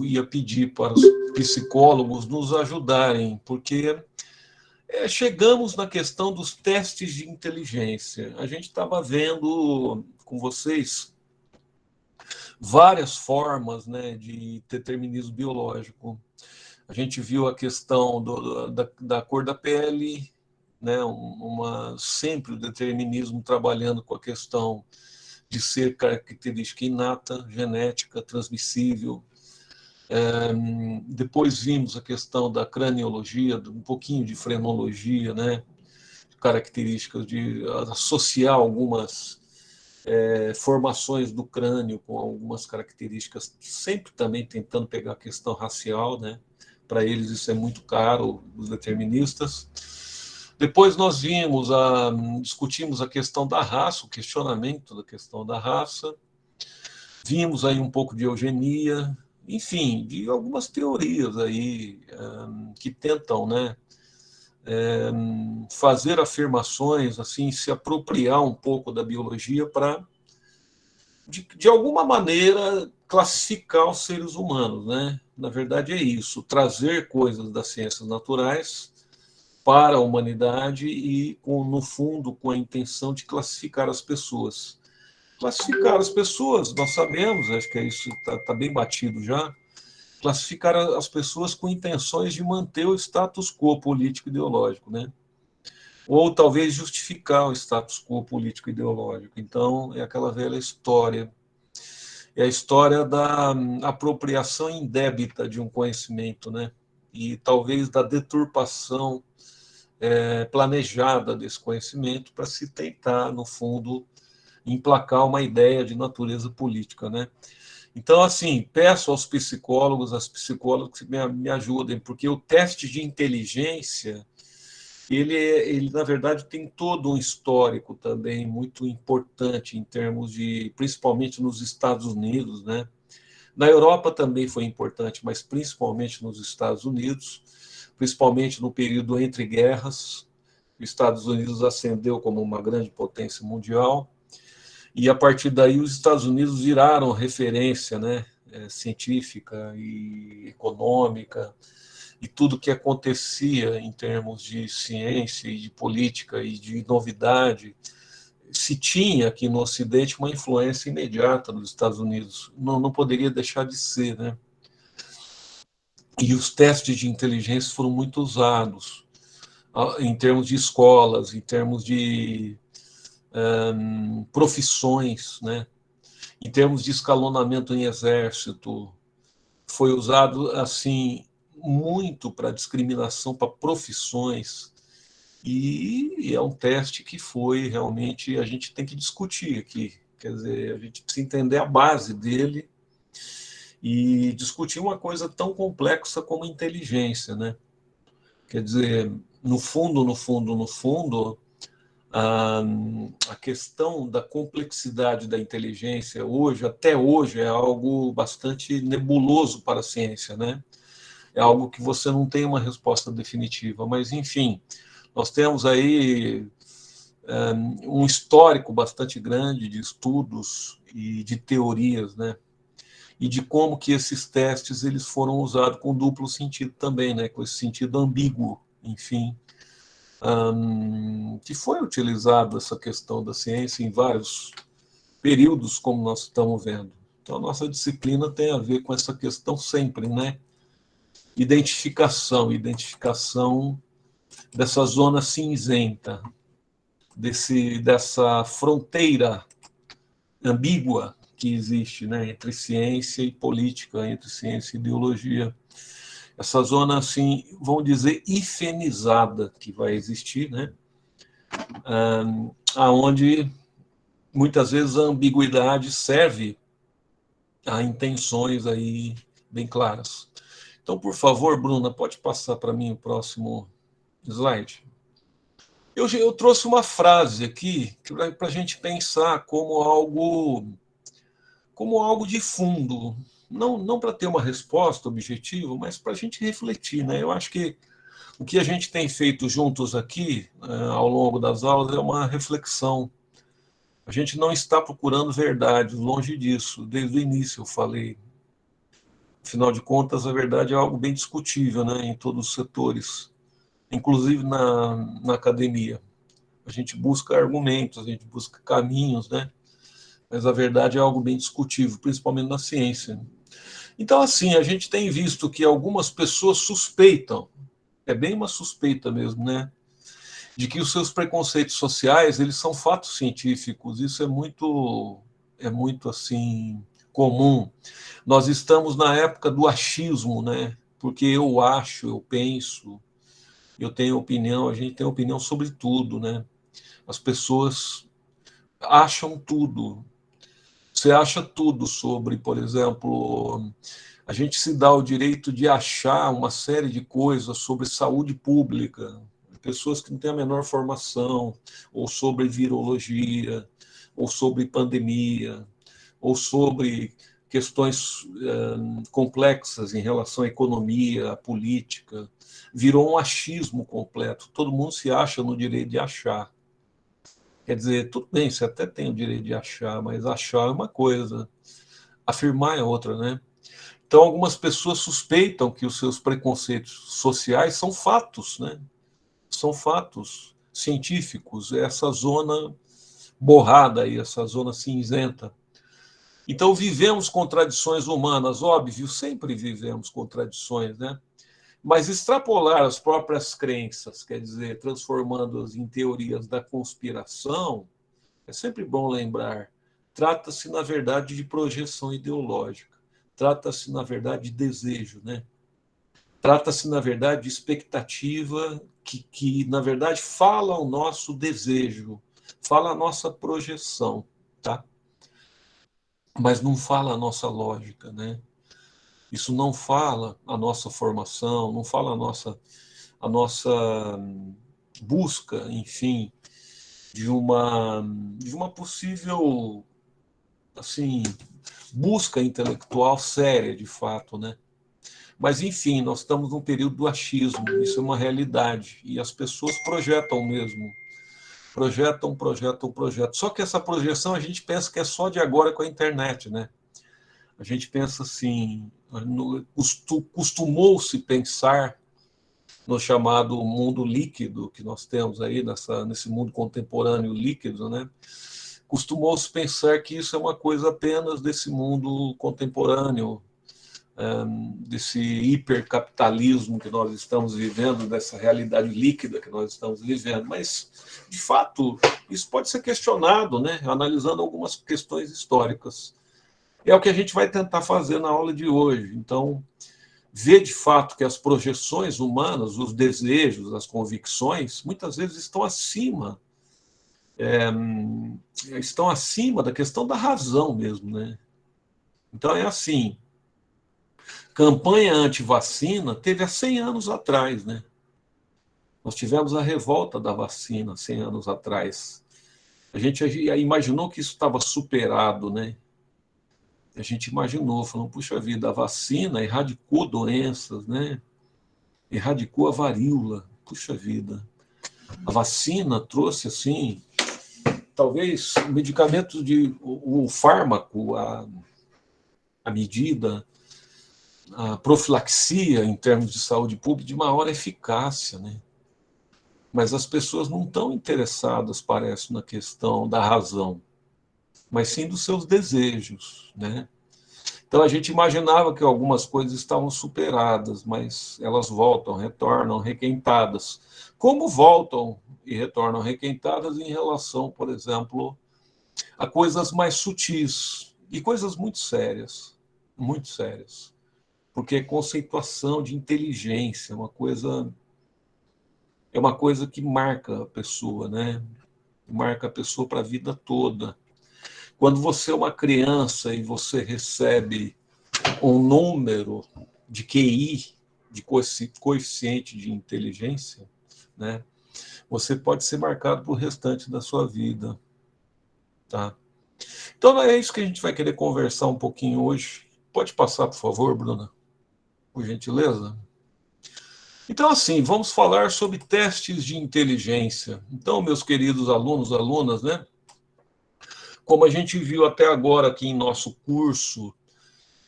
ia pedir para os psicólogos nos ajudarem, porque chegamos na questão dos testes de inteligência. A gente estava vendo com vocês várias formas, né, de determinismo biológico. A gente viu a questão da cor da pele, né, sempre o determinismo trabalhando com a questão de ser característica inata, genética, transmissível. Depois vimos a questão da craniologia, um pouquinho de frenologia, né, características de associar algumas formações do crânio com algumas características, sempre também tentando pegar a questão racial, né? Para eles isso é muito caro, os deterministas. Depois nós discutimos a questão da raça, o questionamento da questão da raça. Vimos aí um pouco de eugenia, enfim, de algumas teorias aí que tentam, né, fazer afirmações, assim, se apropriar um pouco da biologia para, de alguma maneira, classificar os seres humanos, né? Na verdade é isso, trazer coisas das ciências naturais para a humanidade e, no fundo, com a intenção de classificar as pessoas. Classificar as pessoas, nós sabemos, acho que isso está bem batido já, classificar as pessoas com intenções de manter o status quo político-ideológico, né? Ou talvez justificar o status quo político-ideológico. Então, é aquela velha história. É a história da apropriação indébita de um conhecimento, né? E talvez da deturpação planejada desse conhecimento para se tentar, no fundo, emplacar uma ideia de natureza política, né? Então, assim, peço aos psicólogos, às psicólogas que me ajudem, porque o teste de inteligência, ele, na verdade, tem todo um histórico também muito importante em termos de, principalmente nos Estados Unidos, né? Na Europa também foi importante, mas principalmente nos Estados Unidos, principalmente no período entre guerras. Os Estados Unidos ascendeu como uma grande potência mundial, e a partir daí os Estados Unidos viraram referência, né, científica e econômica, e tudo que acontecia em termos de ciência e de política e de novidade, se tinha aqui no Ocidente uma influência imediata dos Estados Unidos. Não poderia deixar de ser, né? E os testes de inteligência foram muito usados em termos de escolas, em termos de profissões, né? Em termos de escalonamento em exército, foi usado assim muito para discriminação, para profissões, e é um teste que foi realmente, a gente tem que discutir aqui, quer dizer, a gente precisa entender a base dele e discutir uma coisa tão complexa como inteligência, né? Quer dizer, no fundo, a questão da complexidade da inteligência hoje, até hoje, é algo bastante nebuloso para a ciência, né? É algo que você não tem uma resposta definitiva, mas, enfim, nós temos aí um histórico bastante grande de estudos e de teorias, né? E de como que esses testes eles foram usados com duplo sentido também, né? Com esse sentido ambíguo, enfim, que foi utilizado essa questão da ciência em vários períodos, como nós estamos vendo. Então, a nossa disciplina tem a ver com essa questão sempre, né? Identificação dessa zona cinzenta, dessa fronteira ambígua que existe, né, entre ciência e política, entre ciência e ideologia. Essa zona, assim, vamos dizer, hifenizada que vai existir, né, aonde muitas vezes a ambiguidade serve a intenções aí bem claras. Então, por favor, Bruna, pode passar para mim o próximo slide. Eu trouxe uma frase aqui para a gente pensar como algo de fundo, não para ter uma resposta objetiva, mas para a gente refletir, né? Eu acho que o que a gente tem feito juntos aqui, ao longo das aulas, é uma reflexão. A gente não está procurando verdade, longe disso. Desde o início eu falei. Afinal de contas, a verdade é algo bem discutível, né, em todos os setores, inclusive na academia. A gente busca argumentos, a gente busca caminhos, né, mas a verdade é algo bem discutível, principalmente na ciência. Então, assim, a gente tem visto que algumas pessoas suspeitam, é bem uma suspeita mesmo, né, de que os seus preconceitos sociais, eles são fatos científicos. Isso é muito assim, comum. Nós estamos na época do achismo, né, porque eu acho, eu penso, eu tenho opinião, a gente tem opinião sobre tudo, né, as pessoas acham tudo. Você acha tudo sobre, por exemplo, a gente se dá o direito de achar uma série de coisas sobre saúde pública, pessoas que não têm a menor formação, ou sobre virologia, ou sobre pandemia, ou sobre questões complexas em relação à economia, à política. Virou um achismo completo. Todo mundo se acha no direito de achar. Quer dizer, tudo bem, você até tem o direito de achar, mas achar é uma coisa, afirmar é outra, né? Então, algumas pessoas suspeitam que os seus preconceitos sociais são fatos, né? São fatos científicos, é essa zona borrada aí, essa zona cinzenta. Então, vivemos contradições humanas, óbvio, sempre vivemos contradições, né? Mas extrapolar as próprias crenças, quer dizer, transformando-as em teorias da conspiração, é sempre bom lembrar, trata-se, na verdade, de projeção ideológica, trata-se, na verdade, de desejo, né? Trata-se, na verdade, de expectativa na verdade, fala o nosso desejo, fala a nossa projeção, tá? Mas não fala a nossa lógica, né? Isso não fala a nossa formação, não fala a nossa busca, enfim, de uma possível, assim, busca intelectual séria, de fato, né? Mas, enfim, nós estamos num período do achismo, isso é uma realidade, e as pessoas projetam mesmo, projetam. Só que essa projeção a gente pensa que é só de agora com a internet, né? A gente pensa assim, costumou-se pensar no chamado mundo líquido que nós temos aí, nesse mundo contemporâneo líquido, né? Costumou-se pensar que isso é uma coisa apenas desse mundo contemporâneo, desse hipercapitalismo que nós estamos vivendo, dessa realidade líquida que nós estamos vivendo. Mas, de fato, isso pode ser questionado, né? Analisando algumas questões históricas. É o que a gente vai tentar fazer na aula de hoje. Então, ver de fato que as projeções humanas, os desejos, as convicções, muitas vezes estão acima da questão da razão mesmo, né? Então é assim, campanha anti-vacina teve há 100 anos atrás, né? Nós tivemos a revolta da vacina 100 anos atrás. A gente imaginou que isso estava superado, né? A gente imaginou, falando, puxa vida, a vacina erradicou doenças, né? Erradicou a varíola, puxa vida. A vacina trouxe, assim, talvez medicamentos o fármaco, a medida, a profilaxia em termos de saúde pública de maior eficácia, né? Mas as pessoas não estão interessadas, parece, na questão da razão, mas sim dos seus desejos, né? Então a gente imaginava que algumas coisas estavam superadas, mas elas voltam, retornam requentadas. Como voltam e retornam requentadas em relação, por exemplo, a coisas mais sutis e coisas muito sérias, porque é conceituação de inteligência, é uma coisa que marca a pessoa, né? Marca a pessoa para a vida toda. Quando você é uma criança e você recebe um número de QI, de coeficiente de inteligência, né? Você pode ser marcado para o restante da sua vida, tá? Então é isso que a gente vai querer conversar um pouquinho hoje. Pode passar, por favor, Bruna, por gentileza? Então, assim, vamos falar sobre testes de inteligência. Então, meus queridos alunos, alunas, né? Como a gente viu até agora aqui em nosso curso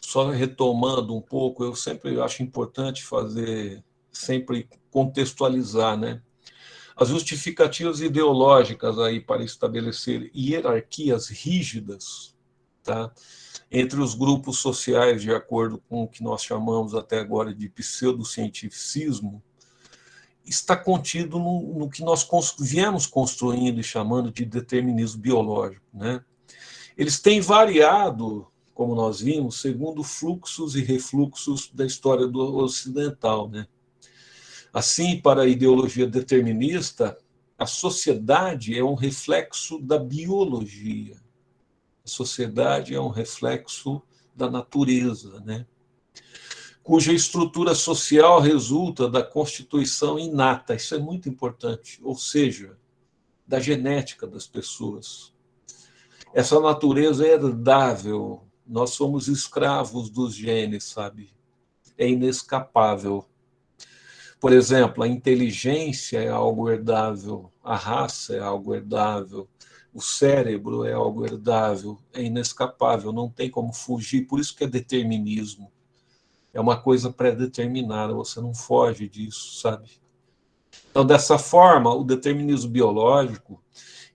só retomando um pouco, eu sempre acho importante fazer, sempre contextualizar, né? As justificativas ideológicas aí para estabelecer hierarquias rígidas, tá? Entre os grupos sociais, de acordo com o que nós chamamos até agora de pseudocientificismo, está contido no que nós viemos construindo e chamando de determinismo biológico, né? Eles têm variado, como nós vimos, segundo fluxos e refluxos da história do ocidental, né? Assim, para a ideologia determinista, a sociedade é um reflexo da biologia. A sociedade é um reflexo da natureza, né? Cuja estrutura social resulta da constituição inata. Isso é muito importante, ou seja, da genética das pessoas. Essa natureza é herdável. Nós somos escravos dos genes, sabe? É inescapável. Por exemplo, a inteligência é algo herdável, a raça é algo herdável, o cérebro é algo herdável, é inescapável, não tem como fugir, por isso que é determinismo. É uma coisa pré-determinada, você não foge disso, sabe? Então, dessa forma, o determinismo biológico,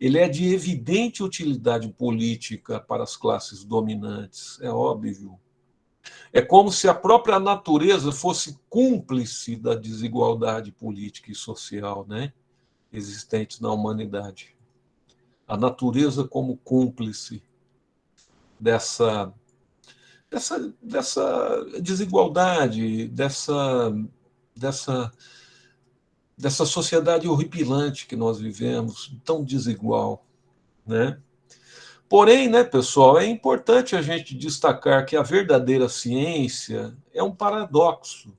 ele é de evidente utilidade política para as classes dominantes, é óbvio. É como se a própria natureza fosse cúmplice da desigualdade política e social, né, existentes na humanidade. A natureza como cúmplice dessa, dessa desigualdade, dessa, dessa sociedade horripilante que nós vivemos, tão desigual, né? Porém, né, pessoal, é importante a gente destacar que a verdadeira ciência é um paradoxo,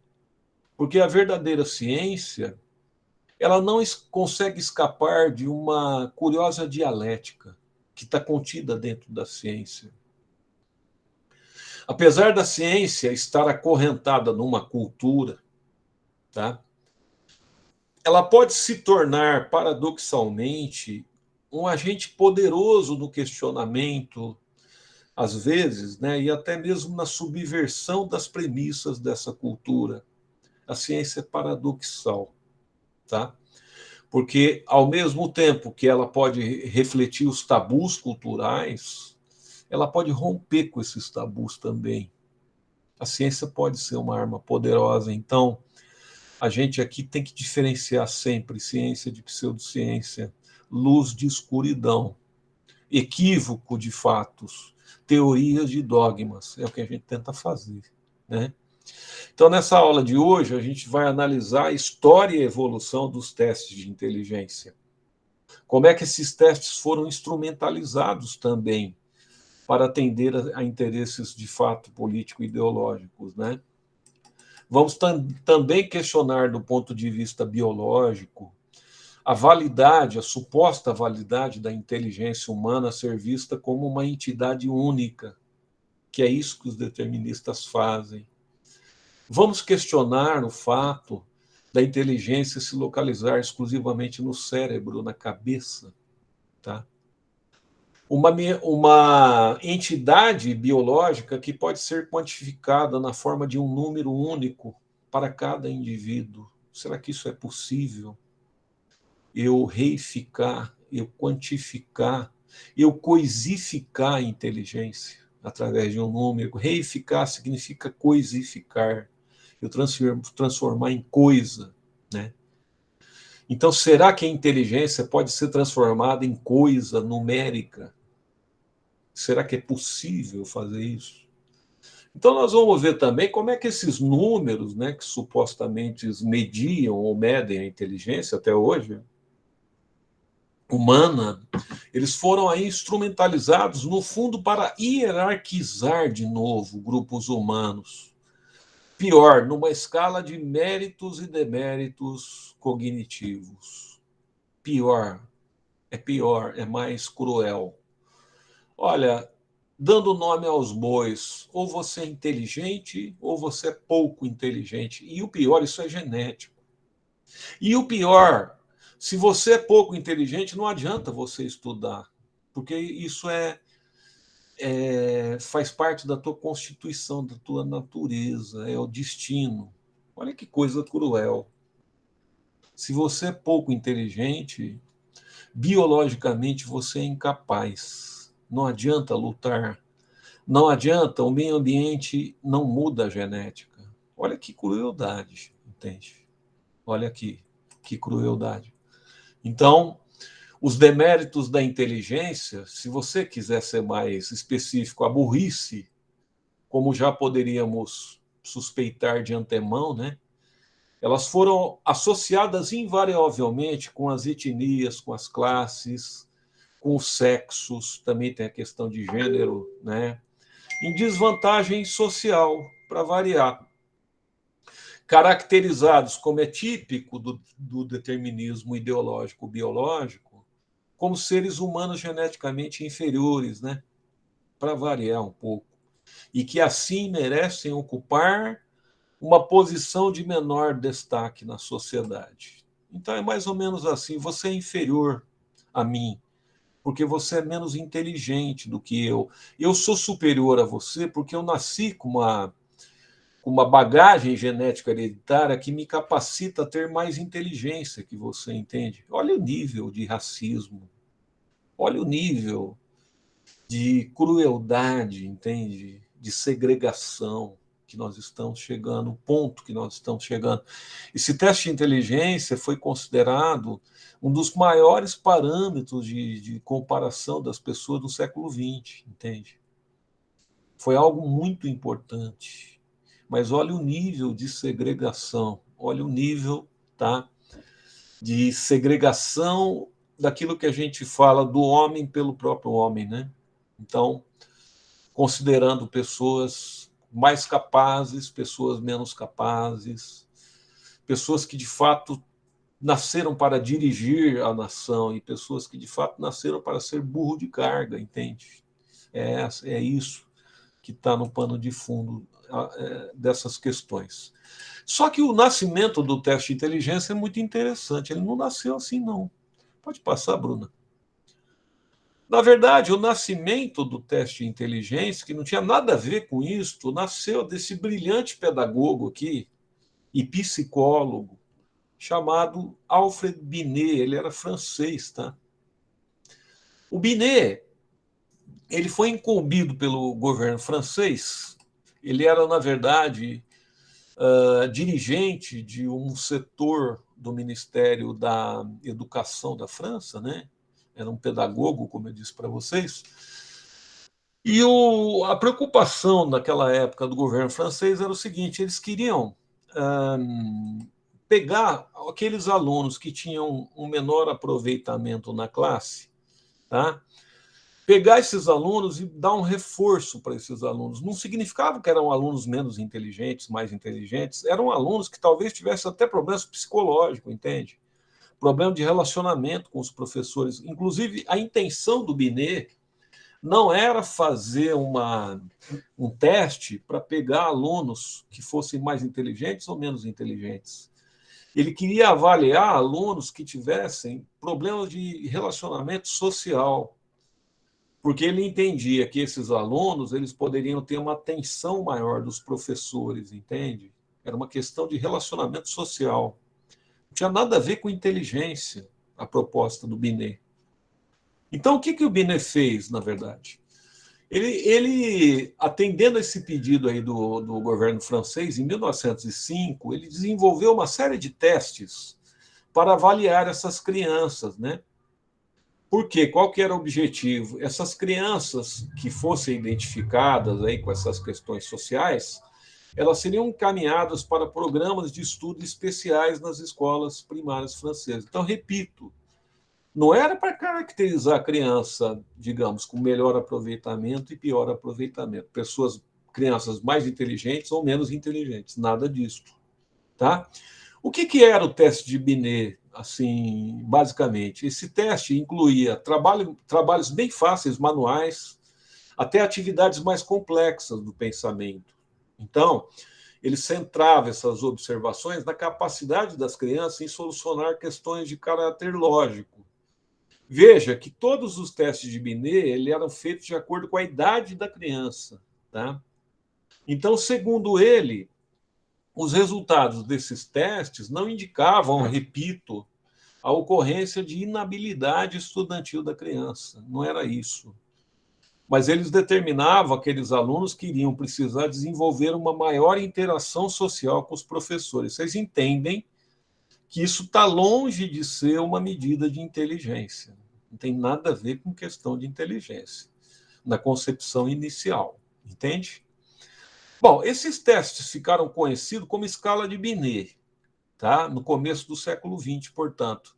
porque a verdadeira ciência ela não consegue escapar de uma curiosa dialética que está contida dentro da ciência. Apesar da ciência estar acorrentada numa cultura, tá? Ela pode se tornar, paradoxalmente, um agente poderoso no questionamento, às vezes, né, e até mesmo na subversão das premissas dessa cultura. A ciência é paradoxal, tá? Porque, ao mesmo tempo que ela pode refletir os tabus culturais, ela pode romper com esses tabus também. A ciência pode ser uma arma poderosa. Então, a gente aqui tem que diferenciar sempre ciência de pseudociência, luz de escuridão, equívoco de fatos, teorias de dogmas. É o que a gente tenta fazer, né? Então, nessa aula de hoje, a gente vai analisar a história e a evolução dos testes de inteligência. Como é que esses testes foram instrumentalizados também para atender a interesses de fato político-ideológicos, né? Vamos também questionar, do ponto de vista biológico, a validade, a suposta validade da inteligência humana ser vista como uma entidade única, que é isso que os deterministas fazem. Vamos questionar o fato da inteligência se localizar exclusivamente no cérebro, na cabeça, tá? Uma entidade biológica que pode ser quantificada na forma de um número único para cada indivíduo. Será que isso é possível? Eu reificar, eu quantificar, eu coisificar a inteligência através de um número. Reificar significa coisificar, eu transformar em coisa, né? Então, será que a inteligência pode ser transformada em coisa numérica? Será que é possível fazer isso? Então, nós vamos ver também como é que esses números, né, que supostamente mediam ou medem a inteligência até hoje, humana, eles foram aí instrumentalizados, no fundo, para hierarquizar de novo grupos humanos. Pior, numa escala de méritos e deméritos cognitivos. Pior, é mais cruel. Olha, dando nome aos bois, ou você é inteligente ou você é pouco inteligente. E o pior, isso é genético. E o pior, se você é pouco inteligente, não adianta você estudar, porque isso faz parte da tua constituição, da tua natureza, é o destino. Olha que coisa cruel. Se você é pouco inteligente, biologicamente você é incapaz. Não adianta lutar. Não adianta, o meio ambiente não muda a genética. Olha que crueldade, entende? Olha aqui, que crueldade. Então, os deméritos da inteligência, se você quiser ser mais específico, a burrice, como já poderíamos suspeitar de antemão, né? Elas foram associadas invariavelmente com as etnias, com as classes, com os sexos, também tem a questão de gênero, né? Em desvantagem social, para variar. Caracterizados, como é típico do determinismo ideológico biológico, como seres humanos geneticamente inferiores, né? Para variar um pouco. E que assim merecem ocupar uma posição de menor destaque na sociedade. Então é mais ou menos assim: você é inferior a mim, porque você é menos inteligente do que eu. Eu sou superior a você porque eu nasci com uma bagagem genética hereditária que me capacita a ter mais inteligência que você, entende? Olha o nível de racismo, olha o nível de crueldade, entende? De segregação que nós estamos chegando, o ponto que nós estamos chegando. Esse teste de inteligência foi considerado um dos maiores parâmetros de comparação das pessoas do século XX, entende? Foi algo muito importante. Mas olha o nível de segregação, olha o nível, tá, de segregação daquilo que a gente fala do homem pelo próprio homem, né? Então, considerando pessoas mais capazes, pessoas menos capazes, pessoas que de fato nasceram para dirigir a nação e pessoas que de fato nasceram para ser burro de carga, entende? É isso que está no pano de fundo dessas questões. Só que o nascimento do teste de inteligência é muito interessante. Ele não nasceu assim, não. Pode passar, Bruna. Na verdade, o nascimento do teste de inteligência, que não tinha nada a ver com isso, nasceu desse brilhante pedagogo aqui e psicólogo chamado Alfred Binet. Ele era francês, tá? O Binet, ele foi incumbido pelo governo francês. Ele era, na verdade, dirigente de um setor do Ministério da Educação da França, né? Era um pedagogo, como eu disse para vocês. E a preocupação naquela época do governo francês era o seguinte: eles queriam pegar aqueles alunos que tinham um menor aproveitamento na classe, tá? Pegar esses alunos e dar um reforço para esses alunos. Não significava que eram alunos menos inteligentes, mais inteligentes, eram alunos que talvez tivessem até problemas psicológicos, entende? Problema de relacionamento com os professores. Inclusive, a intenção do Binet não era fazer um teste para pegar alunos que fossem mais inteligentes ou menos inteligentes. Ele queria avaliar alunos que tivessem problemas de relacionamento social, porque ele entendia que esses alunos eles poderiam ter uma atenção maior dos professores, entende? Era uma questão de relacionamento social. Não tinha nada a ver com inteligência a proposta do Binet. Então, o que o Binet fez, na verdade? Atendendo a esse pedido aí do governo francês, em 1905, ele desenvolveu uma série de testes para avaliar essas crianças, né? Por quê? Qual que era o objetivo? Essas crianças que fossem identificadas aí com essas questões sociais, elas seriam encaminhadas para programas de estudo especiais nas escolas primárias francesas. Então, repito, não era para caracterizar a criança, digamos, com melhor aproveitamento e pior aproveitamento. Crianças mais inteligentes ou menos inteligentes, nada disso, tá? O que era o teste de Binet, assim, basicamente? Esse teste incluía trabalhos bem fáceis, manuais, até atividades mais complexas do pensamento. Então, ele centrava essas observações na capacidade das crianças em solucionar questões de caráter lógico, Veja que todos os testes de Binet eram feitos de acordo com a idade da criança. Tá? Então, segundo ele, os resultados desses testes não indicavam, repito, a ocorrência de inabilidade estudantil da criança. Não era isso. Mas eles determinavam aqueles alunos que iriam precisar desenvolver uma maior interação social com os professores. Vocês entendem que isso está longe de ser uma medida de inteligência. Não tem nada a ver com questão de inteligência, na concepção inicial. Entende? Bom, esses testes ficaram conhecidos como escala de Binet, tá? No começo do século XX, portanto.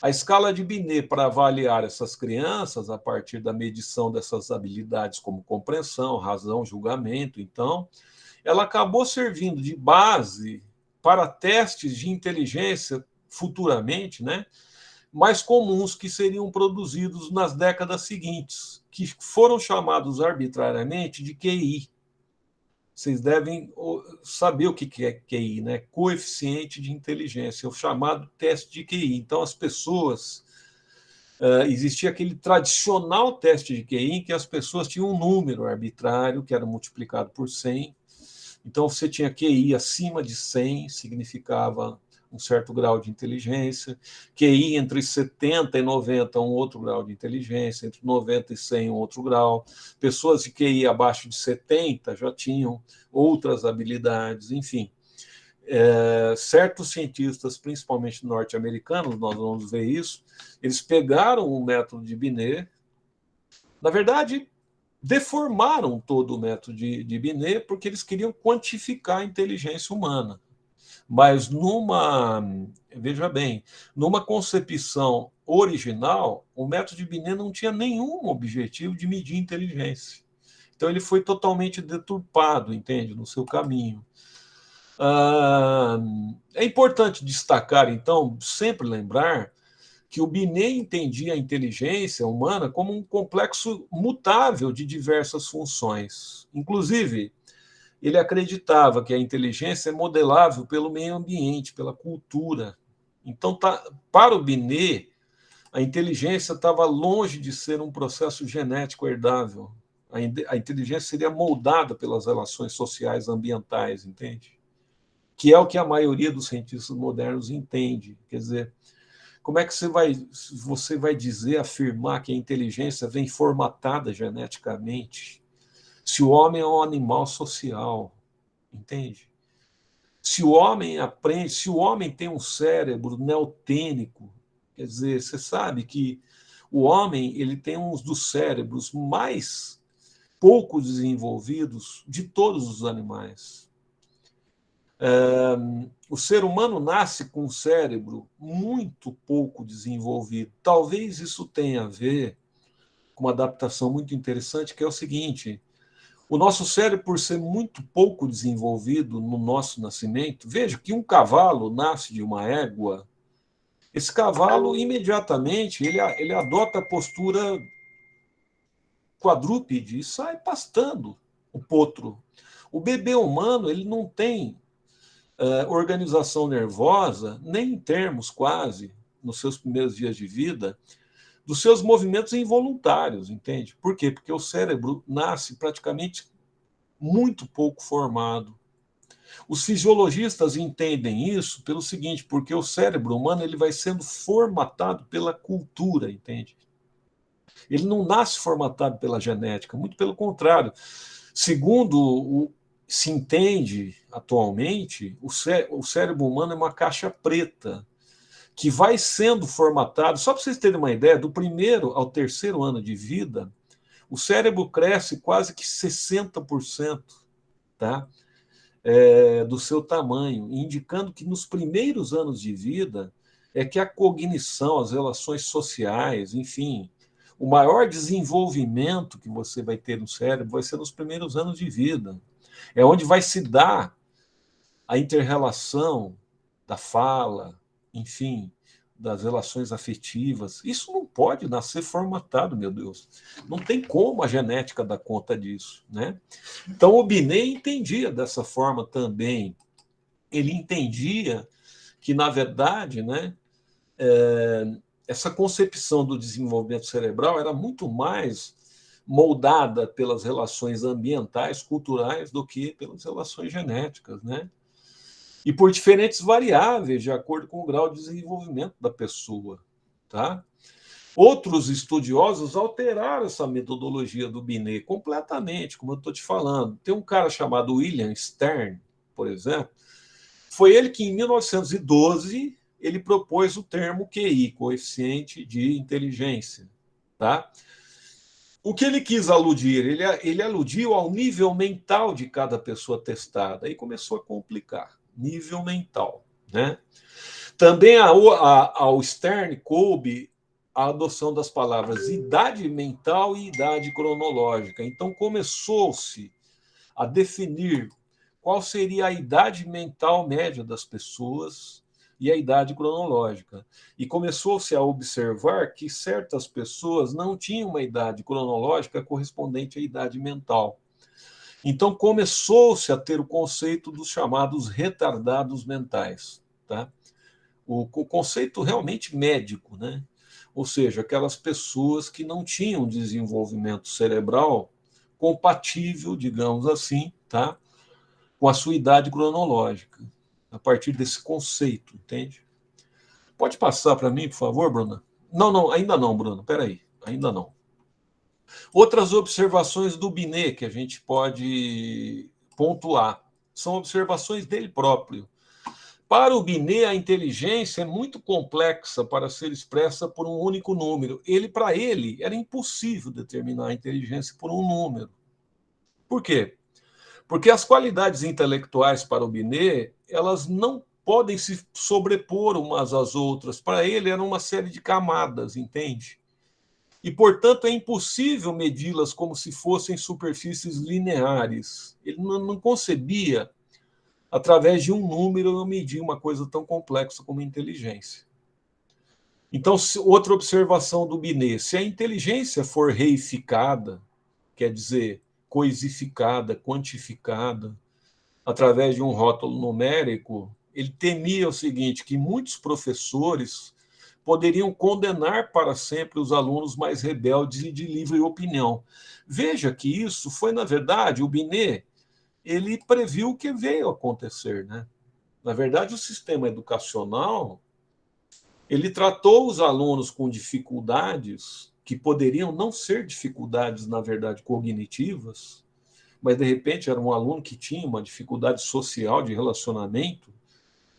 A escala de Binet para avaliar essas crianças, a partir da medição dessas habilidades como compreensão, razão, julgamento, então, ela acabou servindo de base para testes de inteligência futuramente, né, mais comuns que seriam produzidos nas décadas seguintes, que foram chamados arbitrariamente de QI. Vocês devem saber o que é QI, né? Coeficiente de inteligência, o chamado teste de QI. Então, as pessoas. Existia aquele tradicional teste de QI em que as pessoas tinham um número arbitrário que era multiplicado por 100. Então, você tinha QI acima de 100, significava um certo grau de inteligência. QI entre 70 e 90, um outro grau de inteligência. Entre 90 e 100, um outro grau. Pessoas de QI abaixo de 70 já tinham outras habilidades, enfim. Certos cientistas, principalmente norte-americanos, nós vamos ver isso, eles pegaram o método de Binet, na verdade, deformaram todo o método de Binet porque eles queriam quantificar a inteligência humana. Mas veja bem, numa concepção original, o método de Binet não tinha nenhum objetivo de medir inteligência. Então ele foi totalmente deturpado, entende, no seu caminho. É importante destacar, então, sempre lembrar que o Binet entendia a inteligência humana como um complexo mutável de diversas funções. Inclusive, ele acreditava que a inteligência é modelável pelo meio ambiente, pela cultura. Então, para o Binet, a inteligência estava longe de ser um processo genético herdável. A inteligência seria moldada pelas relações sociais ambientais, entende? Que é o que a maioria dos cientistas modernos entende. Quer dizer, como é que você vai dizer, afirmar que a inteligência vem formatada geneticamente, se o homem é um animal social, entende? Se o homem aprende, se o homem tem um cérebro neotênico, quer dizer, você sabe que o homem ele tem um dos cérebros mais pouco desenvolvidos de todos os animais. O ser humano nasce com um cérebro muito pouco desenvolvido. Talvez isso tenha a ver com uma adaptação muito interessante, que é o seguinte: o nosso cérebro, por ser muito pouco desenvolvido no nosso nascimento, veja que um cavalo nasce de uma égua, esse cavalo imediatamente ele adota a postura quadrúpede e sai pastando o potro. O bebê humano ele não tem organização nervosa, nem em termos quase, nos seus primeiros dias de vida, dos seus movimentos involuntários, entende? Por quê? Porque o cérebro nasce praticamente muito pouco formado. Os fisiologistas entendem isso pelo seguinte, porque o cérebro humano ele vai sendo formatado pela cultura, entende? Ele não nasce formatado pela genética, muito pelo contrário. Segundo se entende atualmente, o cérebro humano é uma caixa preta que vai sendo formatado. Só para vocês terem uma ideia, do primeiro ao terceiro ano de vida, o cérebro cresce quase que 60%, tá? Do seu tamanho, indicando que nos primeiros anos de vida é que a cognição, as relações sociais, enfim, o maior desenvolvimento que você vai ter no cérebro vai ser nos primeiros anos de vida. É onde vai se dar a inter-relação da fala, enfim, das relações afetivas. Isso não pode nascer formatado, meu Deus. Não tem como a genética dar conta disso, né? Então, o Binet entendia dessa forma também. Ele entendia que, na verdade, né, essa concepção do desenvolvimento cerebral era muito mais moldada pelas relações ambientais, culturais, do que pelas relações genéticas, né? E por diferentes variáveis, de acordo com o grau de desenvolvimento da pessoa, tá? Outros estudiosos alteraram essa metodologia do Binet completamente, como eu estou te falando. Tem um cara chamado William Stern, por exemplo, foi ele que, em 1912, ele propôs o termo QI, coeficiente de inteligência. Tá? O que ele quis aludir? Ele aludiu ao nível mental de cada pessoa testada. Aí começou a complicar. Nível mental. Né? Também ao Stern coube a adoção das palavras idade mental e idade cronológica. Então começou-se a definir qual seria a idade mental média das pessoas e a idade cronológica. E começou-se a observar que certas pessoas não tinham uma idade cronológica correspondente à idade mental. Então começou-se a ter o conceito dos chamados retardados mentais, tá? O conceito realmente médico, né? Ou seja, aquelas pessoas que não tinham desenvolvimento cerebral compatível, digamos assim, tá? Com a sua idade cronológica, a partir desse conceito, entende? Pode passar para mim, por favor, Bruna? Não, não, ainda não, Bruna, peraí, ainda não. Outras observações do Binet que a gente pode pontuar são observações dele próprio. Para o Binet, a inteligência é muito complexa para ser expressa por um único número. Para ele, era impossível determinar a inteligência por um número. Por quê? Porque as qualidades intelectuais para o Binet, elas não podem se sobrepor umas às outras. Para ele, era uma série de camadas, entende? E, portanto, é impossível medi-las como se fossem superfícies lineares. Ele não concebia, através de um número, eu medir uma coisa tão complexa como a inteligência. Então, outra observação do Binet: se a inteligência for reificada, quer dizer, coisificada, quantificada, através de um rótulo numérico, ele temia o seguinte, que muitos professores poderiam condenar para sempre os alunos mais rebeldes e de livre opinião. Veja que isso foi, na verdade, o Binet, ele previu o que veio a acontecer, né? Na verdade, o sistema educacional, ele tratou os alunos com dificuldades que poderiam não ser dificuldades, na verdade, cognitivas, mas de repente era um aluno que tinha uma dificuldade social de relacionamento.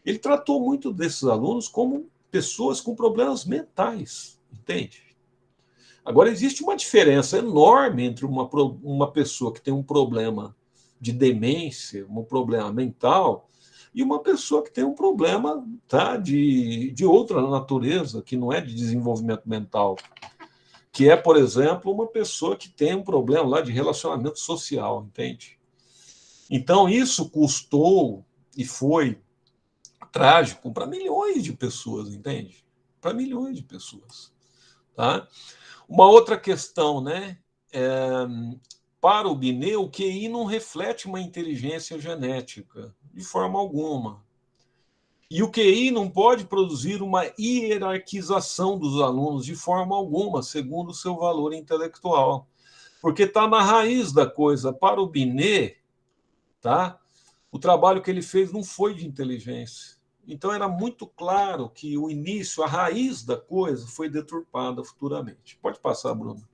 Ele tratou muito desses alunos como pessoas com problemas mentais, entende? Agora, existe uma diferença enorme entre uma pessoa que tem um problema de demência, um problema mental, e uma pessoa que tem um problema, tá, de outra natureza, que não é de desenvolvimento mental, que é, por exemplo, uma pessoa que tem um problema lá de relacionamento social, entende? Então, isso custou e foi trágico para milhões de pessoas, entende? Para milhões de pessoas. Tá? Uma outra questão, né? Para o Binet, o QI não reflete uma inteligência genética, de forma alguma. E o QI não pode produzir uma hierarquização dos alunos de forma alguma, segundo o seu valor intelectual. Porque está na raiz da coisa. Para o Binet, tá? O trabalho que ele fez não foi de inteligência. Então era muito claro que o início, a raiz da coisa foi deturpada futuramente. Pode passar, Bruno.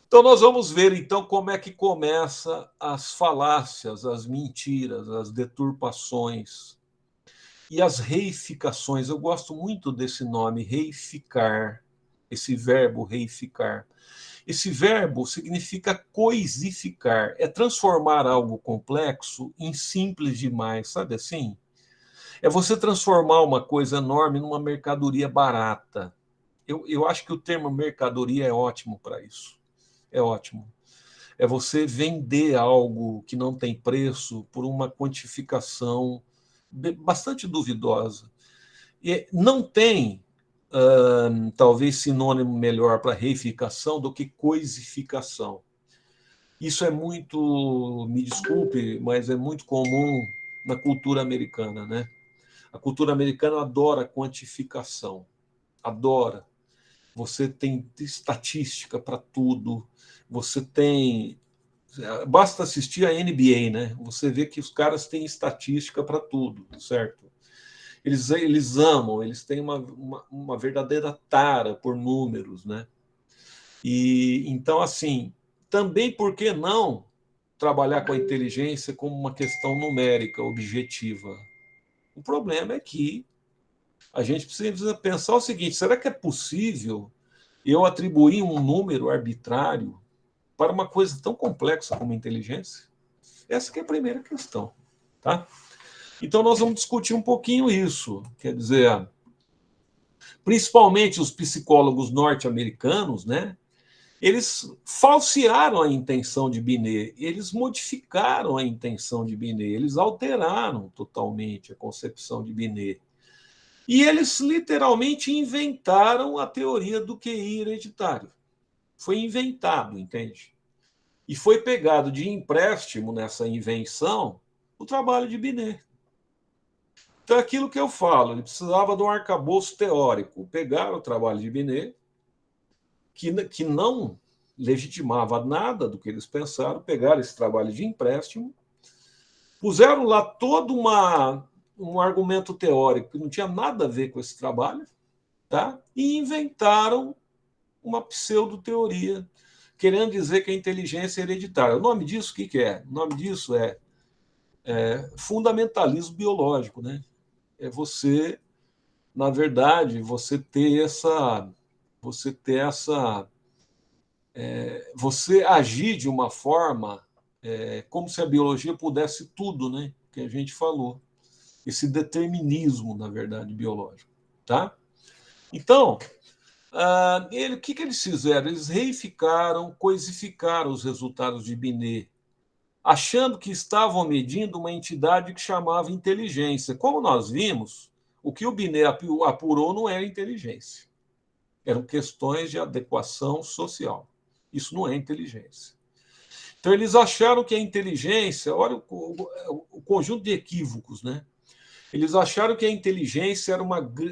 Então nós vamos ver então como é que começa as falácias, as mentiras, as deturpações e as reificações. Eu gosto muito desse nome, reificar, esse verbo reificar. Esse verbo significa coisificar, é transformar algo complexo em simples demais, sabe assim? É você transformar uma coisa enorme numa mercadoria barata. Eu acho que o termo mercadoria é ótimo para isso. É ótimo. É você vender algo que não tem preço por uma quantificação bastante duvidosa. E não tem, talvez, sinônimo melhor para reificação do que coisificação. Isso é muito, me desculpe, mas é muito comum na cultura americana, né? A cultura americana adora quantificação, adora. Você tem estatística para tudo, você tem. Basta assistir a NBA, né? Você vê que os caras têm estatística para tudo, certo? Eles amam, eles têm uma verdadeira tara por números, né? E então, assim, também por que não trabalhar com a inteligência como uma questão numérica, objetiva? O problema é que a gente precisa pensar o seguinte: será que é possível eu atribuir um número arbitrário para uma coisa tão complexa como inteligência? Essa que é a primeira questão, tá? Então nós vamos discutir um pouquinho isso, quer dizer, principalmente os psicólogos norte-americanos, né? Eles falsearam a intenção de Binet, eles modificaram a intenção de Binet, eles alteraram totalmente a concepção de Binet. E eles literalmente inventaram a teoria do QI hereditário. Foi inventado, entende? E foi pegado de empréstimo nessa invenção o trabalho de Binet. Então, aquilo que eu falo, ele precisava de um arcabouço teórico. Pegaram o trabalho de Binet, que não legitimava nada do que eles pensaram, pegaram esse trabalho de empréstimo, puseram lá todo um argumento teórico que não tinha nada a ver com esse trabalho, tá? E inventaram uma pseudo-teoria, querendo dizer que a inteligência é hereditária. O nome disso, o que é? O nome disso é fundamentalismo biológico, né? É você, na verdade, você agir de uma forma como se a biologia pudesse tudo, né? Que a gente falou, esse determinismo, na verdade, biológico, tá? Então, o que eles fizeram? Eles reificaram, coisificaram os resultados de Binet, achando que estavam medindo uma entidade que chamava inteligência. Como nós vimos, o que o Binet apurou não era inteligência. Eram questões de adequação social. Isso não é inteligência. Então, eles acharam que a inteligência, olha o conjunto de equívocos, né? Eles acharam que a inteligência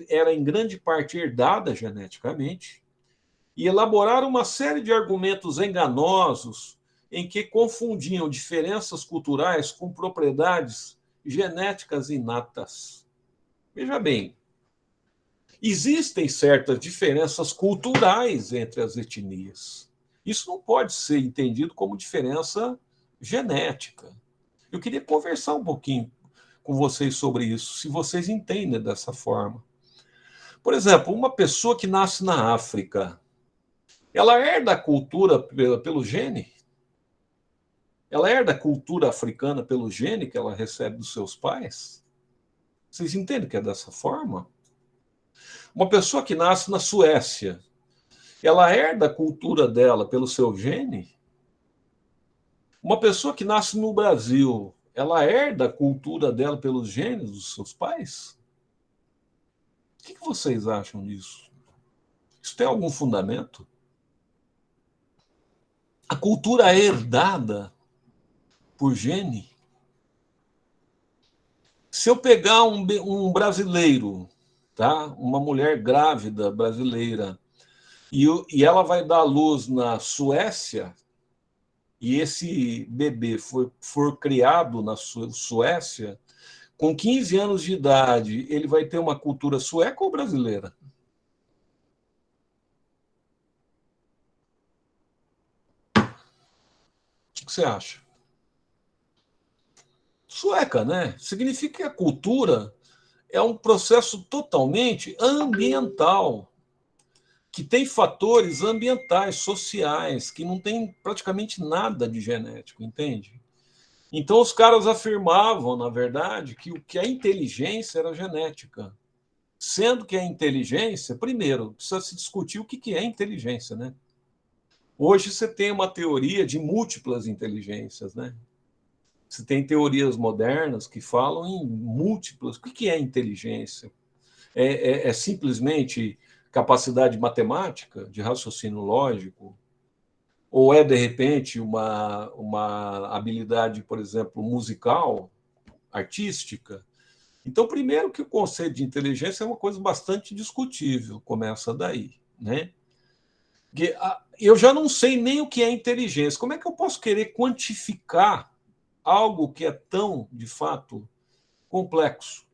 era em grande parte herdada geneticamente e elaboraram uma série de argumentos enganosos em que confundiam diferenças culturais com propriedades genéticas inatas. Veja bem, existem certas diferenças culturais entre as etnias. Isso não pode ser entendido como diferença genética. Eu queria conversar um pouquinho com vocês sobre isso, se vocês entendem dessa forma. Por exemplo, uma pessoa que nasce na África, ela herda a cultura pelo gene? Ela herda a cultura africana pelo gene que ela recebe dos seus pais? Vocês entendem que é dessa forma? Uma pessoa que nasce na Suécia, ela herda a cultura dela pelo seu gene? Uma pessoa que nasce no Brasil, ela herda a cultura dela pelos genes dos seus pais? O que vocês acham disso? Isso tem algum fundamento? A cultura é herdada por gene? Se eu pegar um brasileiro, tá? Uma mulher grávida brasileira, e ela vai dar à luz na Suécia, e esse bebê for criado na Suécia, com 15 anos de idade, ele vai ter uma cultura sueca ou brasileira? O que você acha? Sueca, né? Significa que a cultura é um processo totalmente ambiental, que tem fatores ambientais, sociais, que não tem praticamente nada de genético, entende? Então os caras afirmavam, na verdade, que a inteligência era genética. Sendo que a inteligência, primeiro, precisa se discutir o que é inteligência, né? Hoje você tem uma teoria de múltiplas inteligências, né? Você tem teorias modernas que falam em múltiplas. O que é inteligência? É simplesmente capacidade matemática, de raciocínio lógico? Ou é, de repente, uma habilidade, por exemplo, musical, artística? Então, primeiro que o conceito de inteligência é uma coisa bastante discutível, começa daí, né? Eu já não sei nem o que é inteligência. Como é que eu posso querer quantificar algo que é tão, de fato, complexo?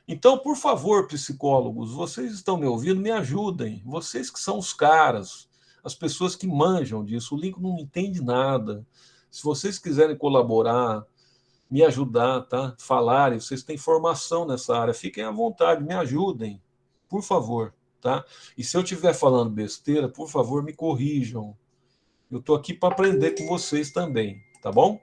Então, por favor, psicólogos, vocês estão me ouvindo, me ajudem. Vocês que são os caras, as pessoas que manjam disso. O Lincoln não entende nada. Se vocês quiserem colaborar, me ajudar, tá? Falarem, vocês têm formação nessa área, fiquem à vontade, me ajudem, por favor, tá? E se eu estiver falando besteira, por favor, me corrijam. Eu estou aqui para aprender com vocês também, tá bom?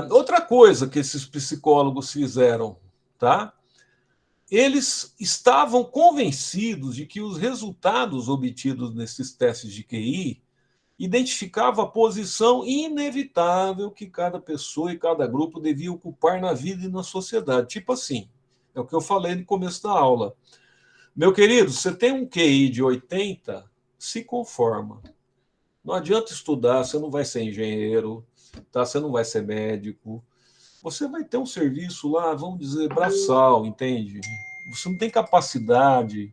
Outra coisa que esses psicólogos fizeram, tá? Eles estavam convencidos de que os resultados obtidos nesses testes de QI identificava a posição inevitável que cada pessoa e cada grupo devia ocupar na vida e na sociedade. Tipo assim, é o que eu falei no começo da aula. Meu querido, você tem um QI de 80, se conforma. Não adianta estudar, você não vai ser engenheiro, tá? Você não vai ser médico. Você vai ter um serviço lá, vamos dizer, braçal, entende? Você não tem capacidade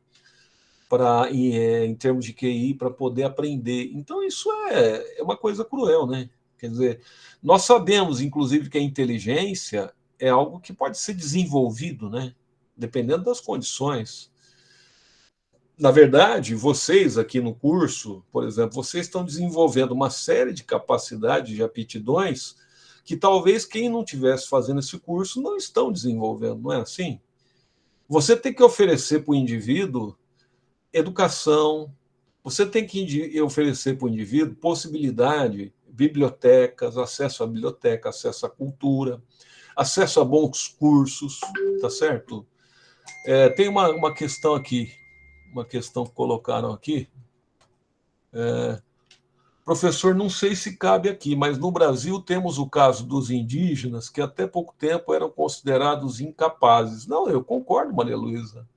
para em termos de QI para poder aprender. Então isso é uma coisa cruel, né? Quer dizer, nós sabemos, inclusive, que a inteligência é algo que pode ser desenvolvido, né? Dependendo das condições. Na verdade, vocês aqui no curso, por exemplo, vocês estão desenvolvendo uma série de capacidades, de aptidões, que talvez quem não estivesse fazendo esse curso não estão desenvolvendo, não é assim? Você tem que oferecer para o indivíduo educação, você tem que oferecer para o indivíduo possibilidade, bibliotecas, acesso à biblioteca, acesso à cultura, acesso a bons cursos, tá certo? Tem uma questão aqui, uma questão que colocaram aqui. Professor, não sei se cabe aqui, mas no Brasil temos o caso dos indígenas que até pouco tempo eram considerados incapazes. Não, eu concordo, Maria Luísa.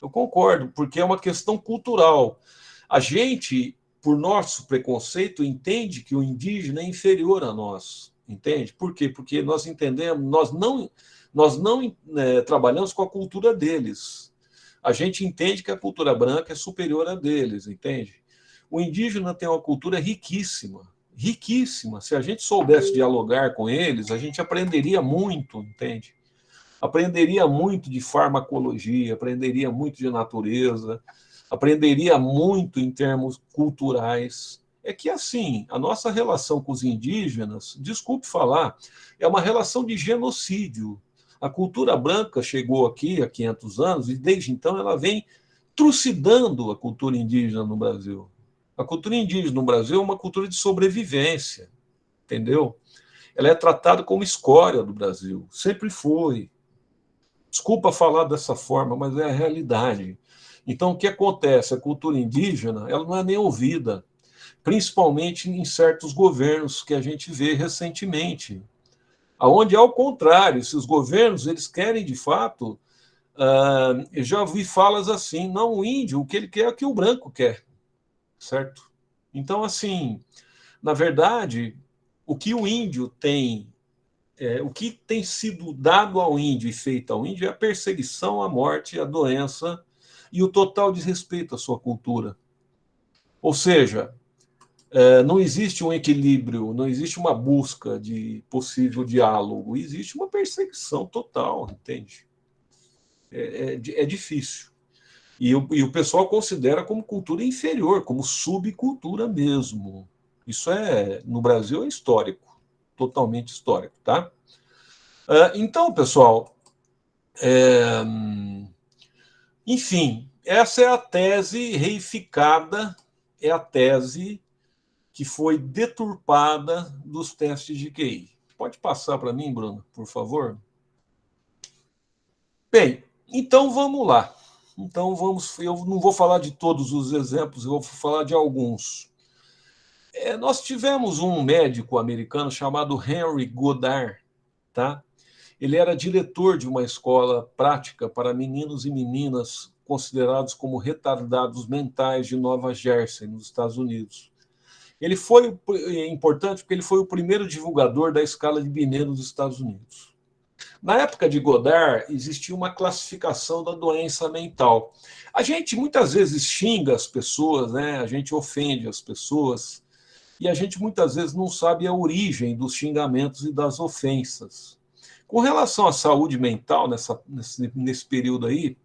Eu concordo, porque é uma questão cultural. A gente, por nosso preconceito, entende que o indígena é inferior a nós. Entende? Por quê? Porque nós entendemos, nós não trabalhamos com a cultura deles. A gente entende que a cultura branca é superior a deles, entende? O indígena tem uma cultura riquíssima, riquíssima. Se a gente soubesse dialogar com eles, a gente aprenderia muito, entende? Aprenderia muito de farmacologia, aprenderia muito de natureza, aprenderia muito em termos culturais. É que, assim, a nossa relação com os indígenas, desculpe falar, é uma relação de genocídio. A cultura branca chegou aqui há 500 anos e, desde então, ela vem trucidando a cultura indígena no Brasil. A cultura indígena no Brasil é uma cultura de sobrevivência, entendeu? Ela é tratada como escória do Brasil, sempre foi. Desculpa falar dessa forma, mas é a realidade. Então, o que acontece? A cultura indígena ela não é nem ouvida, principalmente em certos governos que a gente vê recentemente, aonde, ao contrário, esses governos eles querem, de fato, eu já ouvi falas assim, não, o índio, o que ele quer é o que o branco quer, certo? Então, assim, na verdade, o que o índio tem o que tem sido dado ao índio e feito ao índio é a perseguição, a morte, a doença e o total desrespeito à sua cultura. Ou seja, não existe um equilíbrio, não existe uma busca de possível diálogo, existe uma perseguição total, entende? É difícil. E o pessoal considera como cultura inferior, como subcultura mesmo. Isso no Brasil, é histórico, totalmente histórico, tá? Então, pessoal, É, enfim, essa é a tese reificada, é a tese que foi deturpada dos testes de QI. Pode passar para mim, Bruno, por favor? Bem, então vamos lá. Então vamos. Eu não vou falar de todos os exemplos, eu vou falar de alguns. Nós tivemos um médico americano chamado Henry Goddard, tá? Ele era diretor de uma escola prática para meninos e meninas considerados como retardados mentais de Nova Jersey, nos Estados Unidos. Ele foi importante porque ele foi o primeiro divulgador da escala de Binet nos Estados Unidos. Na época de Godard, existia uma classificação da doença mental. A gente muitas vezes xinga as pessoas, né? A gente ofende as pessoas, e a gente muitas vezes não sabe a origem dos xingamentos e das ofensas. Com relação à saúde mental, nesse período aí,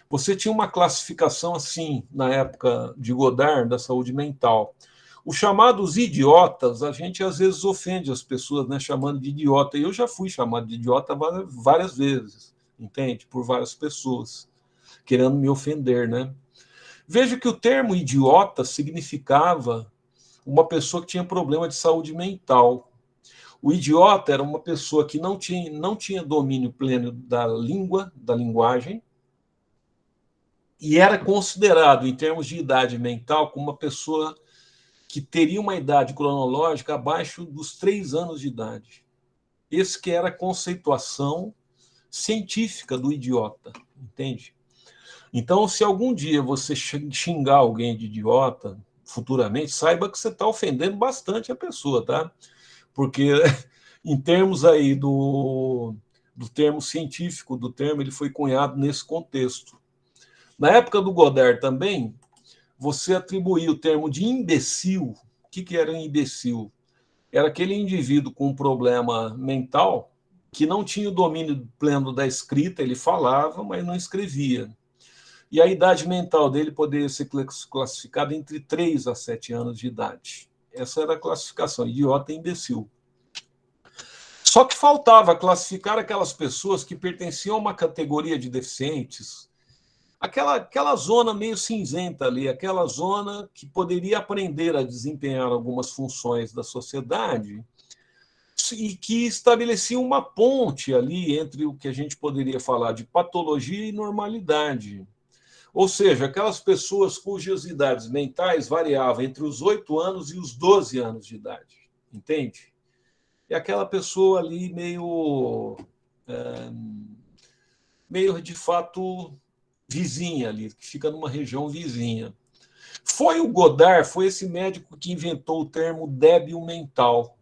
você tinha uma classificação assim, na época de Godard, da saúde mental. Os chamados idiotas, a gente às vezes ofende as pessoas, né, chamando de idiota. E eu já fui chamado de idiota várias vezes, entende? Por várias pessoas, querendo me ofender, né? Veja que o termo idiota significava uma pessoa que tinha problema de saúde mental. O idiota era uma pessoa que não tinha domínio pleno da língua, da linguagem, e era considerado, em termos de idade mental, como uma pessoa que teria uma idade cronológica abaixo dos 3 anos de idade. Esse que era a conceituação científica do idiota, entende? Então, se algum dia você xingar alguém de idiota, futuramente, saiba que você está ofendendo bastante a pessoa, tá? Porque, em termos aí do termo científico, do termo, ele foi cunhado nesse contexto. Na época do Godard também, você atribuía o termo de imbecil. O que era um imbecil? Era aquele indivíduo com um problema mental que não tinha o domínio pleno da escrita, ele falava, mas não escrevia. E a idade mental dele poderia ser classificada entre 3 a 7 anos de idade. Essa era a classificação, idiota e imbecil. Só que faltava classificar aquelas pessoas que pertenciam a uma categoria de deficientes, aquela zona meio cinzenta ali, aquela zona que poderia aprender a desempenhar algumas funções da sociedade e que estabelecia uma ponte ali entre o que a gente poderia falar de patologia e normalidade. Ou seja, aquelas pessoas cujas idades mentais variavam entre os 8 anos e os 12 anos de idade, entende? É aquela pessoa ali meio de fato vizinha ali, que fica numa região vizinha. Foi o Godard, foi esse médico que inventou o termo débil mental.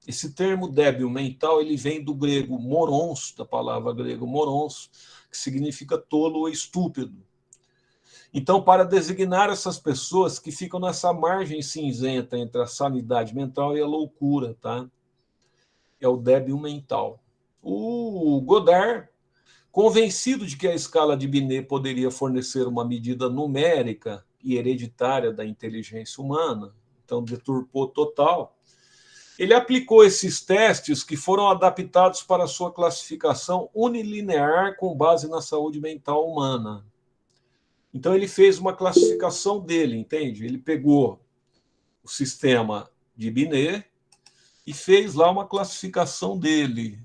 Esse termo débil mental ele vem do grego morons, da palavra grego morons, que significa tolo ou estúpido. Então, para designar essas pessoas que ficam nessa margem cinzenta entre a sanidade mental e a loucura, tá? É o débil mental. O Godard, convencido de que a escala de Binet poderia fornecer uma medida numérica e hereditária da inteligência humana, então deturpou total, ele aplicou esses testes que foram adaptados para a sua classificação unilinear com base na saúde mental humana. Então ele fez uma classificação dele, entende? Ele pegou o sistema de Binet e fez lá uma classificação dele.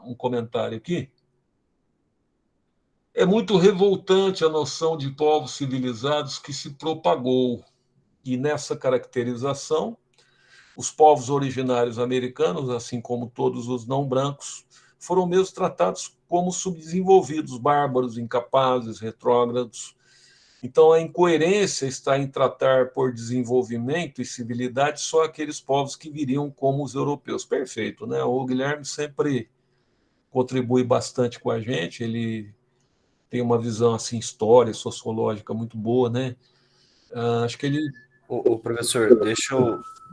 Um comentário aqui. É muito revoltante a noção de povos civilizados que se propagou. E nessa caracterização, os povos originários americanos, assim como todos os não brancos, foram mesmo tratados como subdesenvolvidos, bárbaros, incapazes, retrógrados. Então, a incoerência está em tratar por desenvolvimento e civilidade só aqueles povos que viriam como os europeus. Perfeito, né? O Guilherme sempre contribui bastante com a gente, ele tem uma visão assim história, sociológica muito boa, né? Acho que ele... O professor,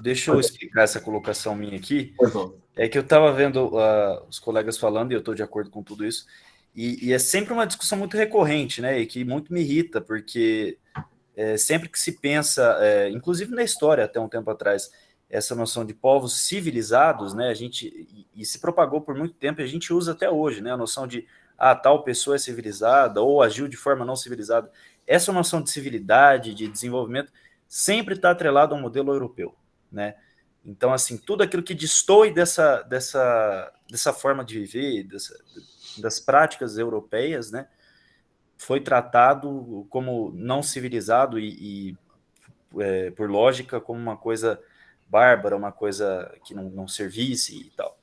deixa eu explicar essa colocação minha aqui. Pois não. É que eu estava vendo os colegas falando, e eu estou de acordo com tudo isso, e é sempre uma discussão muito recorrente, né? E que muito me irrita, porque sempre que se pensa, inclusive na história até um tempo atrás, essa noção de povos civilizados, né? A gente e se propagou por muito tempo, e a gente usa até hoje, né? A noção de tal pessoa é civilizada ou agiu de forma não civilizada. Essa noção de civilidade, de desenvolvimento, sempre está atrelado ao modelo europeu, né? Então, assim, tudo aquilo que destoe dessa forma de viver, das práticas europeias, né, foi tratado como não civilizado e por lógica, como uma coisa bárbara, uma coisa que não servisse e tal.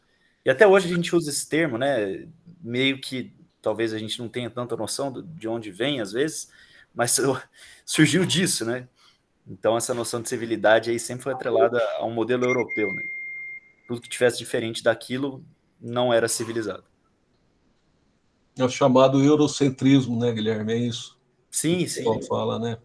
E até hoje a gente usa esse termo, né, meio que talvez a gente não tenha tanta noção de onde vem, às vezes, mas surgiu disso, né? Então, essa noção de civilidade aí sempre foi atrelada a um modelo europeu, né? Tudo que tivesse diferente daquilo não era civilizado. É o chamado eurocentrismo, né, Guilherme? É isso que o Sim, sim. pessoal fala, né?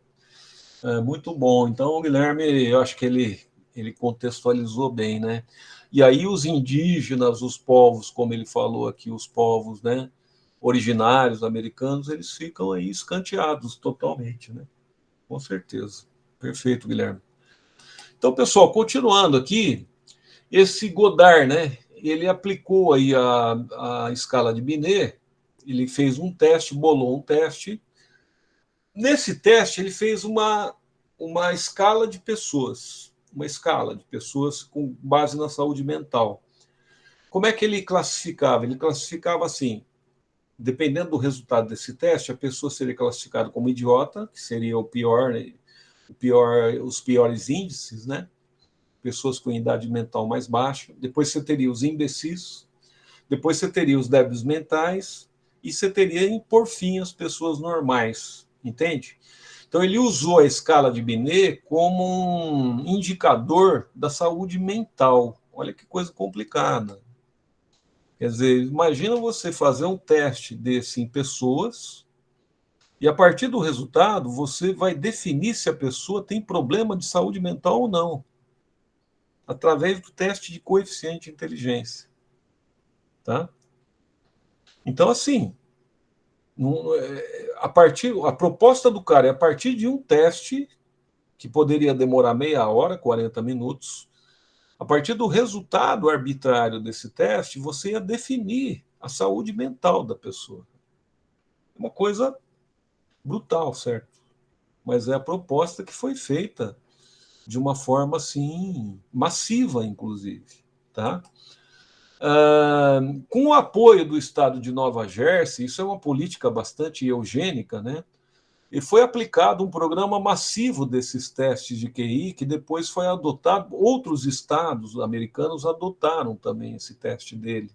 É muito bom. Então, o Guilherme, eu acho que ele contextualizou bem, né? E aí os indígenas, os povos, como ele falou aqui, os povos, né, originários americanos, eles ficam aí escanteados totalmente, né? Com certeza. Perfeito, Guilherme. Então, pessoal, continuando aqui, esse Godard, né, ele aplicou aí a escala de Binet, ele fez um teste, bolou um teste. Nesse teste, ele fez uma escala de pessoas, uma escala de pessoas com base na saúde mental. Como é que ele classificava? Ele classificava assim, dependendo do resultado desse teste, a pessoa seria classificada como idiota, que seria o pior, né, os piores índices, né? Pessoas com idade mental mais baixa. Depois você teria os imbecis, depois você teria os débeis mentais e você teria, por fim, as pessoas normais, entende? Então, ele usou a escala de Binet como um indicador da saúde mental. Olha que coisa complicada. Quer dizer, imagina você fazer um teste desse em pessoas e, a partir do resultado, você vai definir se a pessoa tem problema de saúde mental ou não, através do teste de coeficiente de inteligência. Tá? Então, assim, a proposta do cara é, a partir de um teste que poderia demorar meia hora, 40 minutos, a partir do resultado arbitrário desse teste, você ia definir a saúde mental da pessoa. É uma coisa brutal, certo? Mas é a proposta que foi feita de uma forma assim massiva, inclusive, tá? Com o apoio do Estado de Nova Jersey, isso é uma política bastante eugênica, né? E foi aplicado um programa massivo desses testes de QI, que depois foi adotado, outros estados americanos adotaram também esse teste dele.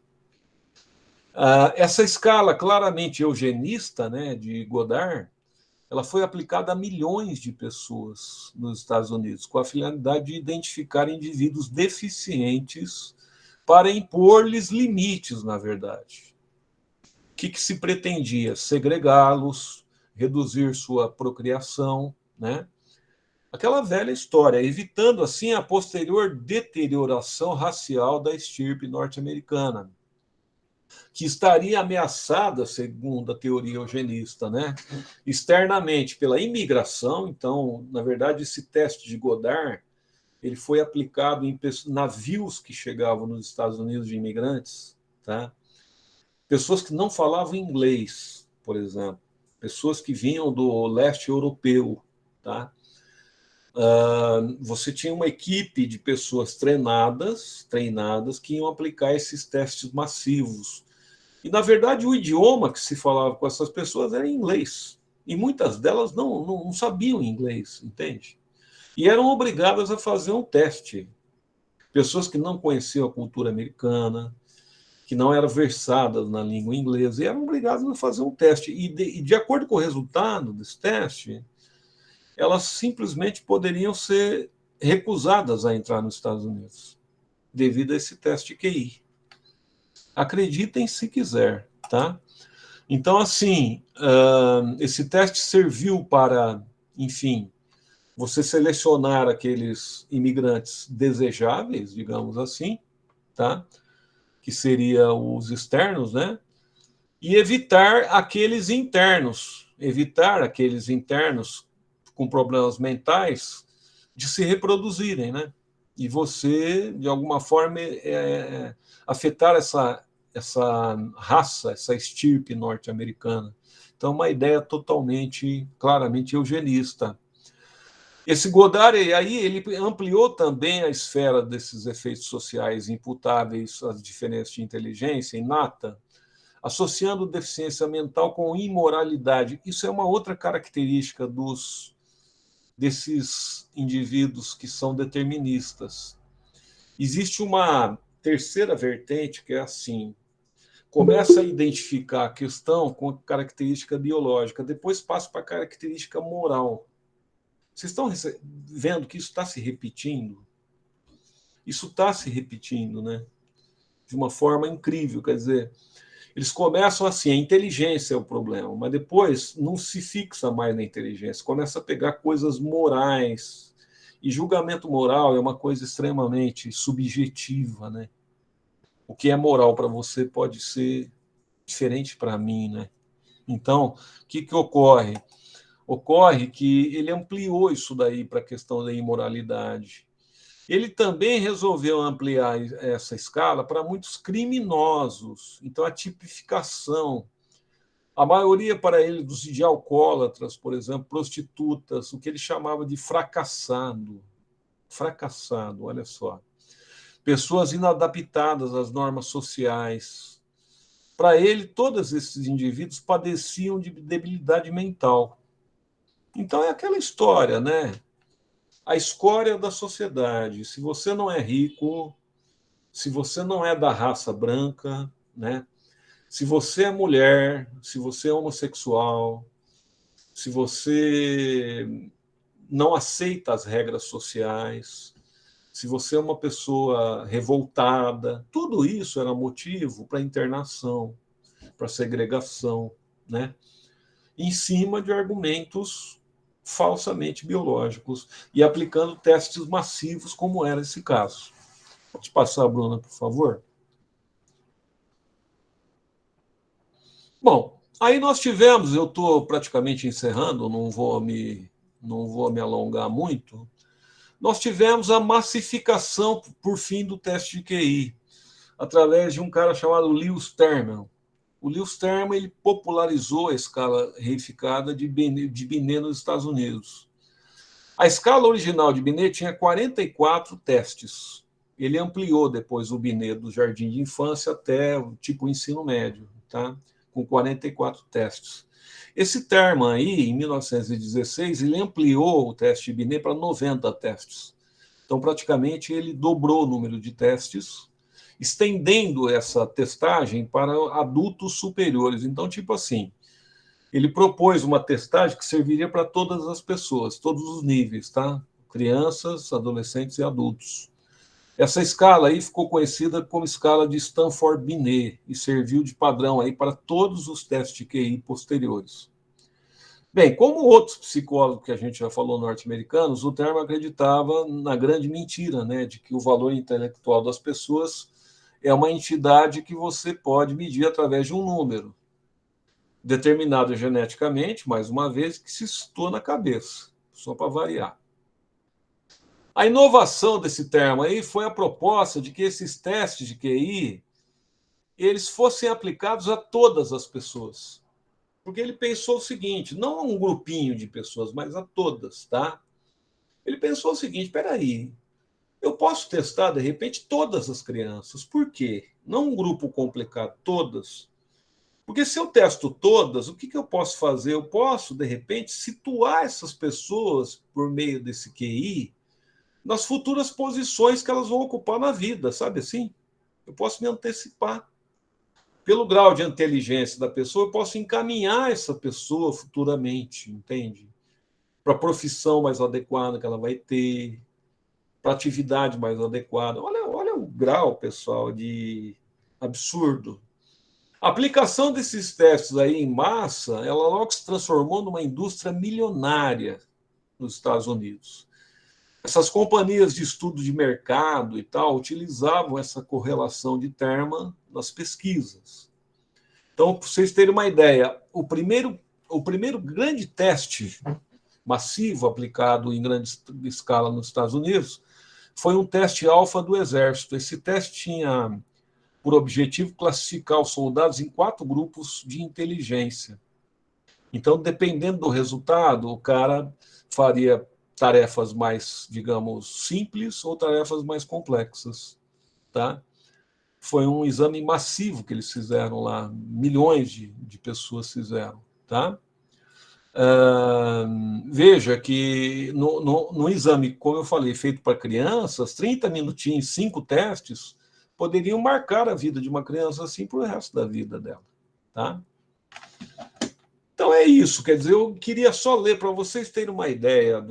Essa escala claramente eugenista, né, de Godard, ela foi aplicada a milhões de pessoas nos Estados Unidos, com a finalidade de identificar indivíduos deficientes para impor-lhes limites, na verdade. O que se pretendia? Segregá-los, reduzir sua procriação, né? Aquela velha história, evitando assim a posterior deterioração racial da estirpe norte-americana, que estaria ameaçada, segundo a teoria eugenista, né? Externamente pela imigração. Então, na verdade, esse teste de Godard ele foi aplicado em navios que chegavam nos Estados Unidos de imigrantes, tá? Pessoas que não falavam inglês, por exemplo, pessoas que vinham do leste europeu, tá? Você tinha uma equipe de pessoas treinadas que iam aplicar esses testes massivos. E, na verdade, o idioma que se falava com essas pessoas era inglês. E muitas delas não sabiam inglês, entende? E eram obrigadas a fazer um teste. Pessoas que não conheciam a cultura americana, que não eram versadas na língua inglesa, e eram obrigadas a fazer um teste. E de acordo com o resultado desse teste, elas simplesmente poderiam ser recusadas a entrar nos Estados Unidos, devido a esse teste QI. Acreditem se quiser, tá? Então, assim, esse teste serviu para, enfim, você selecionar aqueles imigrantes desejáveis, digamos assim, tá? Que seriam os externos, né? E evitar aqueles internos com problemas mentais de se reproduzirem, né? E você, de alguma forma, afetar essa raça, essa estirpe norte-americana. Então, uma ideia totalmente, claramente eugenista. Esse Godard, aí, ele ampliou também a esfera desses efeitos sociais imputáveis às diferenças de inteligência inata, associando deficiência mental com imoralidade. Isso é uma outra característica desses indivíduos que são deterministas. Existe uma terceira vertente que é assim: começa a identificar a questão com a característica biológica, depois passa para a característica moral. Vocês estão vendo que isso está se repetindo? Isso está se repetindo, né? de uma forma incrível. Quer dizer, eles começam assim, a inteligência é o problema, mas depois não se fixa mais na inteligência, começa a pegar coisas morais. E julgamento moral é uma coisa extremamente subjetiva, né? O que é moral para você pode ser diferente para mim, né? Então, o que ocorre? Ocorre que ele ampliou isso daí para a questão da imoralidade. Ele também resolveu ampliar essa escala para muitos criminosos. Então, a tipificação. A maioria para ele de alcoólatras, por exemplo, prostitutas, o que ele chamava de fracassado. Fracassado, olha só. Pessoas inadaptadas às normas sociais. Para ele, todos esses indivíduos padeciam de debilidade mental. Então é aquela história, né? A escória da sociedade. Se você não é rico, se você não é da raça branca, né? Se você é mulher, se você é homossexual, se você não aceita as regras sociais, se você é uma pessoa revoltada, tudo isso era motivo para internação, para segregação, né? Em cima de argumentos falsamente biológicos e aplicando testes massivos, como era esse caso. Pode passar, Bruna, por favor? Bom, aí nós tivemos, eu estou praticamente encerrando, não vou me alongar muito. Nós tivemos a massificação, por fim, do teste de QI, através de um cara chamado Lewis Terman. O Lewis Terman ele popularizou a escala reificada de Binet nos Estados Unidos. A escala original de Binet tinha 44 testes. Ele ampliou depois o Binet do jardim de infância até o tipo ensino médio, tá? Com 44 testes. Esse Terman aí, em 1916, ele ampliou o teste de Binet para 90 testes. Então, praticamente, ele dobrou o número de testes, estendendo essa testagem para adultos superiores. Então, tipo assim, ele propôs uma testagem que serviria para todas as pessoas, todos os níveis, tá? Crianças, adolescentes e adultos. Essa escala aí ficou conhecida como escala de Stanford-Binet e serviu de padrão aí para todos os testes de QI posteriores. Bem, como outros psicólogos que a gente já falou norte-americanos, o Terman acreditava na grande mentira, né, de que o valor intelectual das pessoas é uma entidade que você pode medir através de um número, determinado geneticamente, mais uma vez, que se situa na cabeça, só para variar. A inovação desse termo aí foi a proposta de que esses testes de QI eles fossem aplicados a todas as pessoas. Porque ele pensou o seguinte, não a um grupinho de pessoas, mas a todas, tá? Ele pensou o seguinte, espera aí, eu posso testar, de repente, todas as crianças. Por quê? Não um grupo complicado, todas. Porque se eu testo todas, o que eu posso fazer? Eu posso, de repente, situar essas pessoas, por meio desse QI, nas futuras posições que elas vão ocupar na vida, sabe assim? Eu posso me antecipar. Pelo grau de inteligência da pessoa, eu posso encaminhar essa pessoa futuramente, entende? Para a profissão mais adequada que ela vai ter, para a atividade mais adequada. Olha o grau, pessoal, de absurdo. A aplicação desses testes aí em massa, ela logo se transformou numa indústria milionária nos Estados Unidos. Essas companhias de estudo de mercado e tal utilizavam essa correlação de Terman nas pesquisas. Então, para vocês terem uma ideia, o primeiro grande teste massivo aplicado em grande escala nos Estados Unidos foi um teste alfa do Exército. Esse teste tinha por objetivo classificar os soldados em 4 grupos de inteligência. Então, dependendo do resultado, o cara faria tarefas mais, digamos, simples ou tarefas mais complexas, tá? Foi um exame massivo que eles fizeram lá, milhões de pessoas fizeram, tá? Veja que no exame, como eu falei, feito para crianças, 30 minutinhos, 5 testes, poderiam marcar a vida de uma criança assim para o resto da vida dela, tá? Então é isso, quer dizer, eu queria só ler para vocês terem uma ideia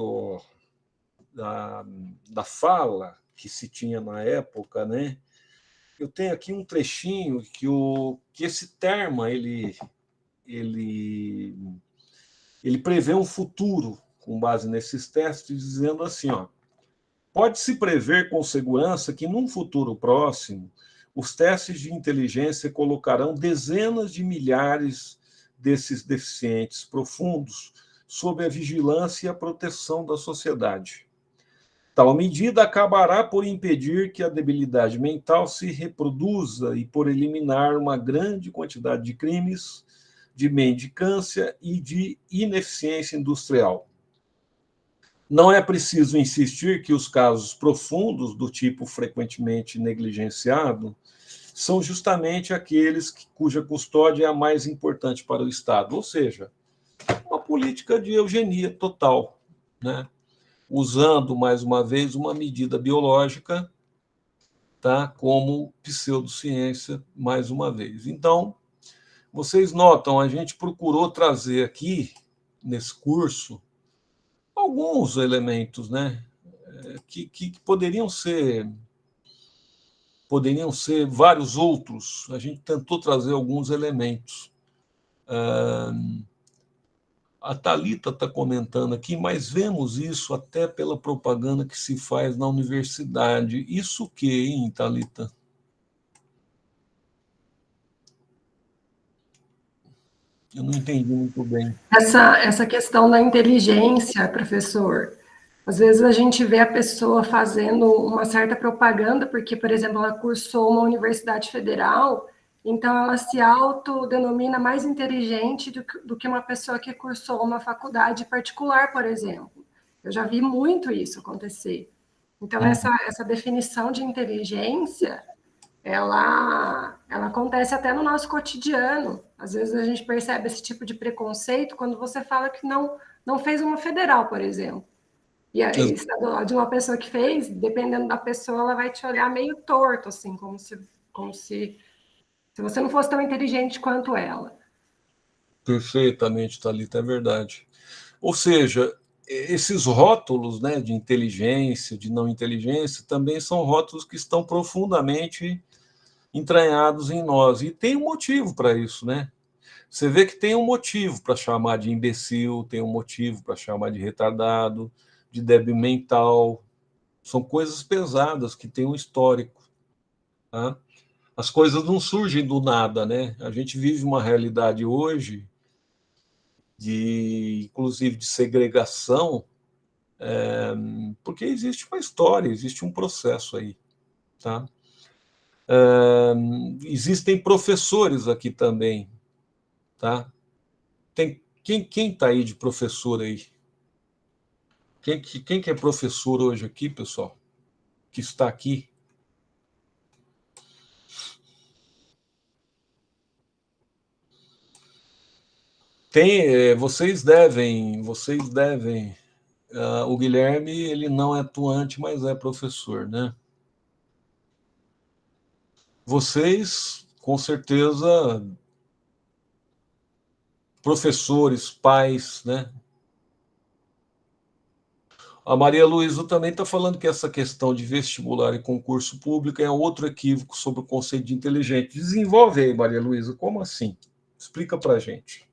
da fala que se tinha na época, né? eu tenho aqui um trechinho que esse termo ele prevê um futuro com base nesses testes, dizendo assim, ó, pode-se prever com segurança que, num futuro próximo, os testes de inteligência colocarão dezenas de milhares desses deficientes profundos sob a vigilância e a proteção da sociedade. Tal medida acabará por impedir que a debilidade mental se reproduza e por eliminar uma grande quantidade de crimes, de mendicância e de ineficiência industrial. Não é preciso insistir que os casos profundos, do tipo frequentemente negligenciado, são justamente aqueles cuja custódia é a mais importante para o Estado, ou seja, uma política de eugenia total, né? Usando, mais uma vez, uma medida biológica, tá? Como pseudociência, mais uma vez. Então, vocês notam, a gente procurou trazer aqui, nesse curso, alguns elementos, né? Que poderiam ser vários outros. A gente tentou trazer alguns elementos. A Thalita está comentando aqui, mas vemos isso até pela propaganda que se faz na universidade. Isso o que, hein, Thalita? Eu não entendi muito bem. Essa questão da inteligência, professor, às vezes a gente vê a pessoa fazendo uma certa propaganda, porque, por exemplo, ela cursou uma universidade federal, então ela se autodenomina mais inteligente do que uma pessoa que cursou uma faculdade particular, por exemplo. Eu já vi muito isso acontecer. Então, essa definição de inteligência, ela acontece até no nosso cotidiano. Às vezes a gente percebe esse tipo de preconceito quando você fala que não fez uma federal, por exemplo. E aí, está do lado de uma pessoa que fez, dependendo da pessoa, ela vai te olhar meio torto, assim, como se você não fosse tão inteligente quanto ela. Perfeitamente, Thalita, é verdade. Ou seja, esses rótulos, né, de inteligência, de não inteligência, também são rótulos que estão profundamente entranhados em nós. E tem um motivo para isso, né? Você vê que tem um motivo para chamar de imbecil, tem um motivo para chamar de retardado, de débil mental. São coisas pesadas que têm um histórico. Tá? As coisas não surgem do nada, né? A gente vive uma realidade hoje inclusive de segregação, porque existe uma história, existe um processo aí, tá? Existem professores aqui também, tá? Quem está aí de professor aí? Quem que é professor hoje aqui, pessoal? Que está aqui? Vocês devem. O Guilherme, ele não é atuante, mas é professor, né? Vocês, com certeza, professores, pais, né? A Maria Luísa também está falando que essa questão de vestibular e concurso público é outro equívoco sobre o conceito de inteligente. Desenvolve aí, Maria Luísa, como assim? Explica para a gente.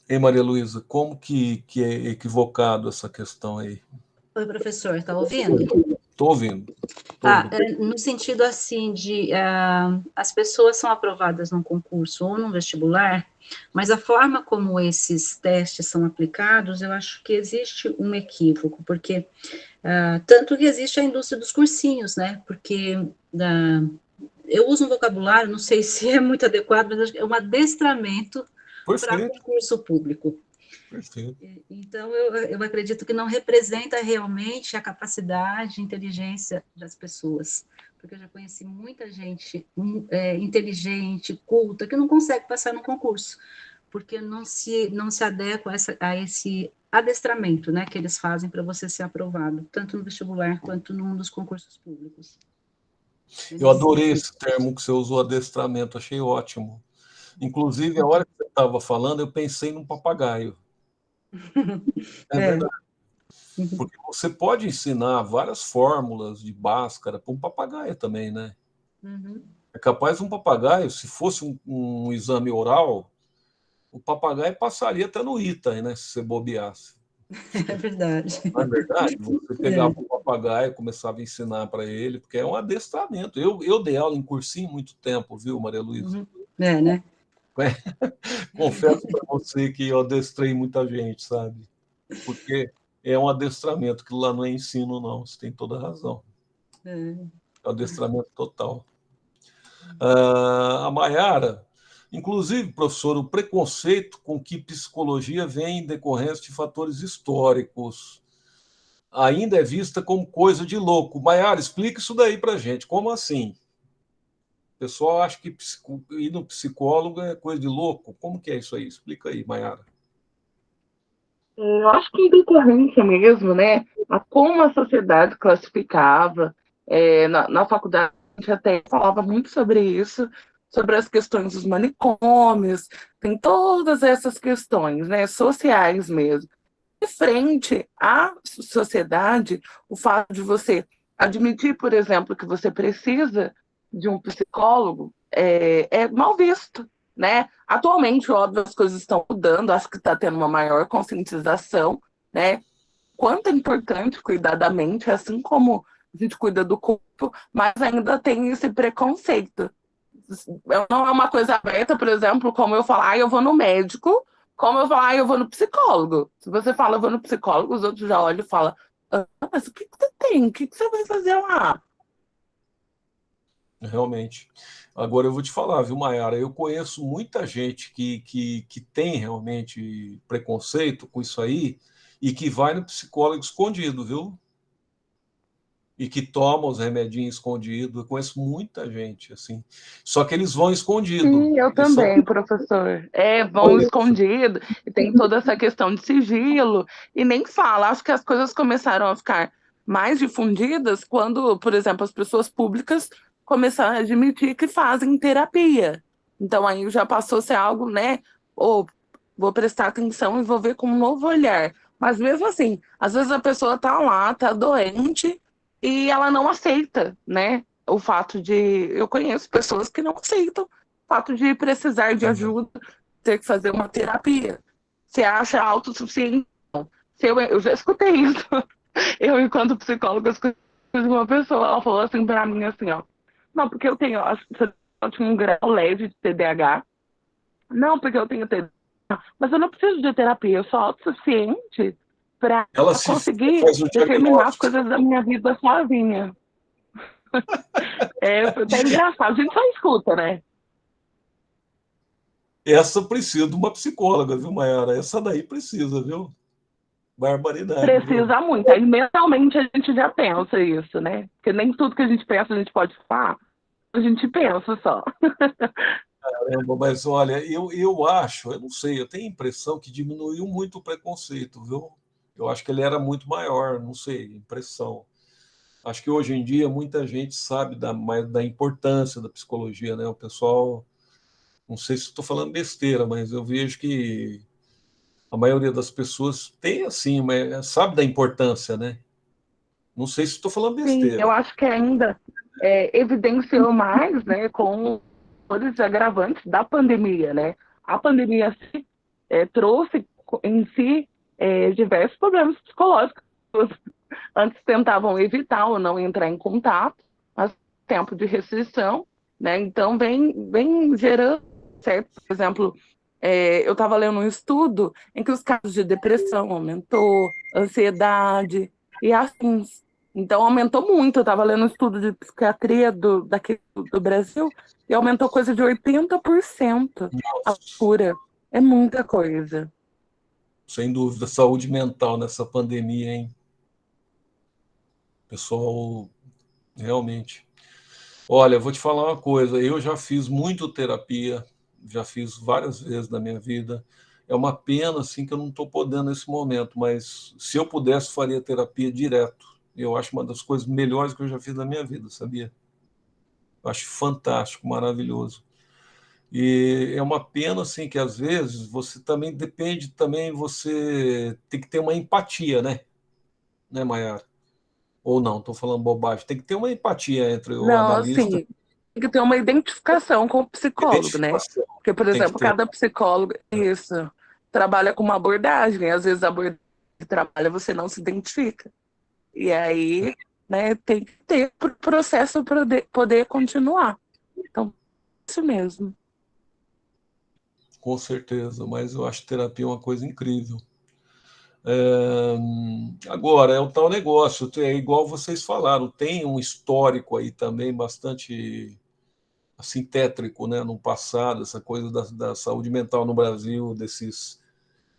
Ei, Maria Luísa, como que é equivocado essa questão aí? Oi, professor, está ouvindo? Estou ouvindo. Tô ouvindo. No sentido assim de as pessoas são aprovadas num concurso ou num vestibular, mas a forma como esses testes são aplicados, eu acho que existe um equívoco, porque tanto que existe a indústria dos cursinhos, né? Porque eu uso um vocabulário, não sei se é muito adequado, mas acho que é um adestramento para concurso público. Perfeito. Então, eu acredito que não representa realmente a capacidade, a inteligência das pessoas, porque eu já conheci muita gente inteligente, culta, que não consegue passar no concurso, porque não se adequa a esse adestramento, né, que eles fazem para você ser aprovado, tanto no vestibular quanto num dos concursos públicos. Eu adorei esse termo que você usou, adestramento, achei ótimo. Inclusive, a hora que você estava falando, eu pensei num papagaio. É verdade. Porque você pode ensinar várias fórmulas de Bhaskara para um papagaio também, né? É capaz um papagaio, se fosse um exame oral, o papagaio passaria até no ITA, né? Se você bobeasse. É verdade. Não é verdade? Você pegava um papagaio, começava a ensinar para ele, porque é um adestramento. Eu dei aula em cursinho muito tempo, viu, Maria Luísa? É, né? Confesso para você que eu adestrei muita gente, sabe? Porque é um adestramento, que lá não é ensino, não. Você tem toda a razão. É. É um adestramento total. A Maiara, inclusive, professor, o preconceito com que psicologia vem em decorrência de fatores históricos ainda é vista como coisa de louco. Maiara, explica isso daí para gente. Como assim? O pessoal acha que ir no psicólogo é coisa de louco. Como que é isso aí? Explica aí, Maiara. Eu acho que em decorrência mesmo, né, a como a sociedade classificava, na faculdade a gente até falava muito sobre isso, sobre as questões dos manicômios, tem todas essas questões, né, sociais mesmo. De frente à sociedade, o fato de você admitir, por exemplo, que você precisa de um psicólogo é mal visto, né? Atualmente, óbvio, as coisas estão mudando, acho que está tendo uma maior conscientização, né? Quanto é importante cuidar da mente, assim como a gente cuida do corpo, mas ainda tem esse preconceito. Não é uma coisa aberta, por exemplo, como eu falar, eu vou no médico, como eu falar, eu vou no psicólogo. Se você fala, eu vou no psicólogo, os outros já olham e falam, mas o que você tem? O que você vai fazer lá? Realmente. Agora eu vou te falar, viu, Maiara? Eu conheço muita gente que tem realmente preconceito com isso aí e que vai no psicólogo escondido, viu? E que toma os remedinhos escondido. Eu conheço muita gente assim. Só que eles vão escondido. Sim, eu Eles são... também, professor. Vão escondido, e tem toda essa questão de sigilo, e nem fala. Acho que as coisas começaram a ficar mais difundidas quando, por exemplo, as pessoas públicas começaram a admitir que fazem terapia. Então aí já passou a ser algo, né? Ou vou prestar atenção e vou ver com um novo olhar. Mas mesmo assim, às vezes a pessoa tá lá, tá doente, e ela não aceita, né? O fato de. Eu conheço pessoas que não aceitam o fato de precisar de ajuda, ter que fazer uma terapia. Você acha autossuficiente? Eu já escutei isso. Eu, enquanto psicóloga, escutei de uma pessoa, ela falou assim pra mim, assim, ó. Não, porque eu tenho, acho que eu tinha um grau leve de TDAH. Não, porque eu tenho TDAH. Mas eu não preciso de terapia, eu sou autossuficiente para Ela se conseguir faz o determinar as diagnóstico. coisas da minha vida sozinha. Foi até engraçado, a gente só escuta, né? Essa precisa de uma psicóloga, viu, Maiara? Essa daí precisa, viu? Barbaridade, viu? Precisa muito. Aí mentalmente a gente já pensa isso, né? Porque nem tudo que a gente pensa a gente pode falar, a gente pensa só. Caramba, mas olha, eu acho, eu não sei, eu tenho a impressão que diminuiu muito o preconceito, viu? Eu acho que ele era muito maior, não sei, impressão. Acho que hoje em dia muita gente sabe mais da importância da psicologia, né? O pessoal, não sei se estou falando besteira, mas eu vejo que a maioria das pessoas tem assim, mas sabe da importância, né? Não sei se estou falando Sim, besteira. eu acho que ainda evidenciou mais, né, com os agravantes da pandemia, né? A pandemia trouxe em si diversos problemas psicológicos. Antes tentavam evitar ou não entrar em contato, mas tempo de restrição, né? Então vem gerando, certo? Por exemplo, eu estava lendo um estudo em que os casos de depressão aumentou, ansiedade e afins. Então aumentou muito. Eu estava lendo um estudo de psiquiatria daqui do Brasil e aumentou coisa de 80% a cura. É muita coisa. Sem dúvida, saúde mental nessa pandemia, hein? Pessoal, realmente. Olha, eu vou te falar uma coisa. Eu já fiz muito terapia, já fiz várias vezes na minha vida. É uma pena assim que eu não estou podendo nesse momento, mas se eu pudesse, faria terapia direto. Eu acho uma das coisas melhores que eu já fiz na minha vida, sabia? Eu acho fantástico, maravilhoso. E é uma pena assim que às vezes você também depende também você tem que ter uma empatia, né? né, Mayara? Ou não, estou falando bobagem. Tem que ter uma empatia entre o Não, analista assim, tem que ter uma identificação com o e a psicólogo, né? identificação. Porque, por Tem que exemplo, ter. cada psicólogo, isso, trabalha com uma abordagem, às vezes a abordagem que trabalha você não se identifica. E aí, né, tem que ter o processo para poder continuar. Então, isso mesmo. Com certeza, mas eu acho terapia uma coisa incrível. É, agora, é o tal negócio, é igual vocês falaram, tem um histórico aí também bastante assim, tétrico, né, no passado, essa coisa da saúde mental no Brasil, desses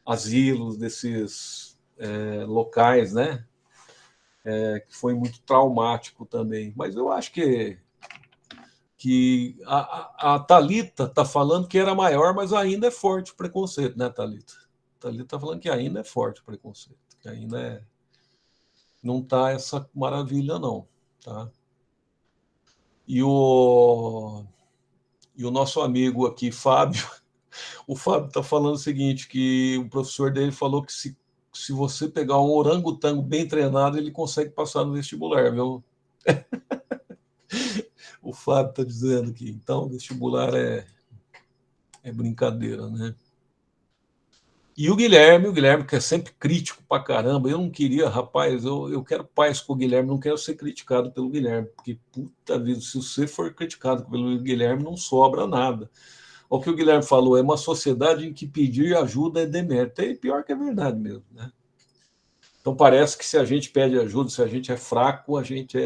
asilos, desses locais, né, que foi muito traumático também. Mas eu acho que a Thalita está falando que era maior, mas ainda é forte o preconceito, né, Thalita? A Thalita está falando que ainda é forte o preconceito, que ainda não está essa maravilha, não. Tá? E o nosso amigo aqui, Fábio, o Fábio está falando o seguinte, que o professor dele falou que se você pegar um orangotango bem treinado, ele consegue passar no vestibular, viu? O Fábio está dizendo que então vestibular é brincadeira, né? E o Guilherme que é sempre crítico pra caramba. Eu não queria, rapaz, eu quero paz com o Guilherme, não quero ser criticado pelo Guilherme, porque, puta vida, se você for criticado pelo Guilherme, não sobra nada. O que o Guilherme falou é uma sociedade em que pedir ajuda é demérito. É pior que é verdade mesmo, né? Então parece que se a gente pede ajuda, se a gente é fraco, a gente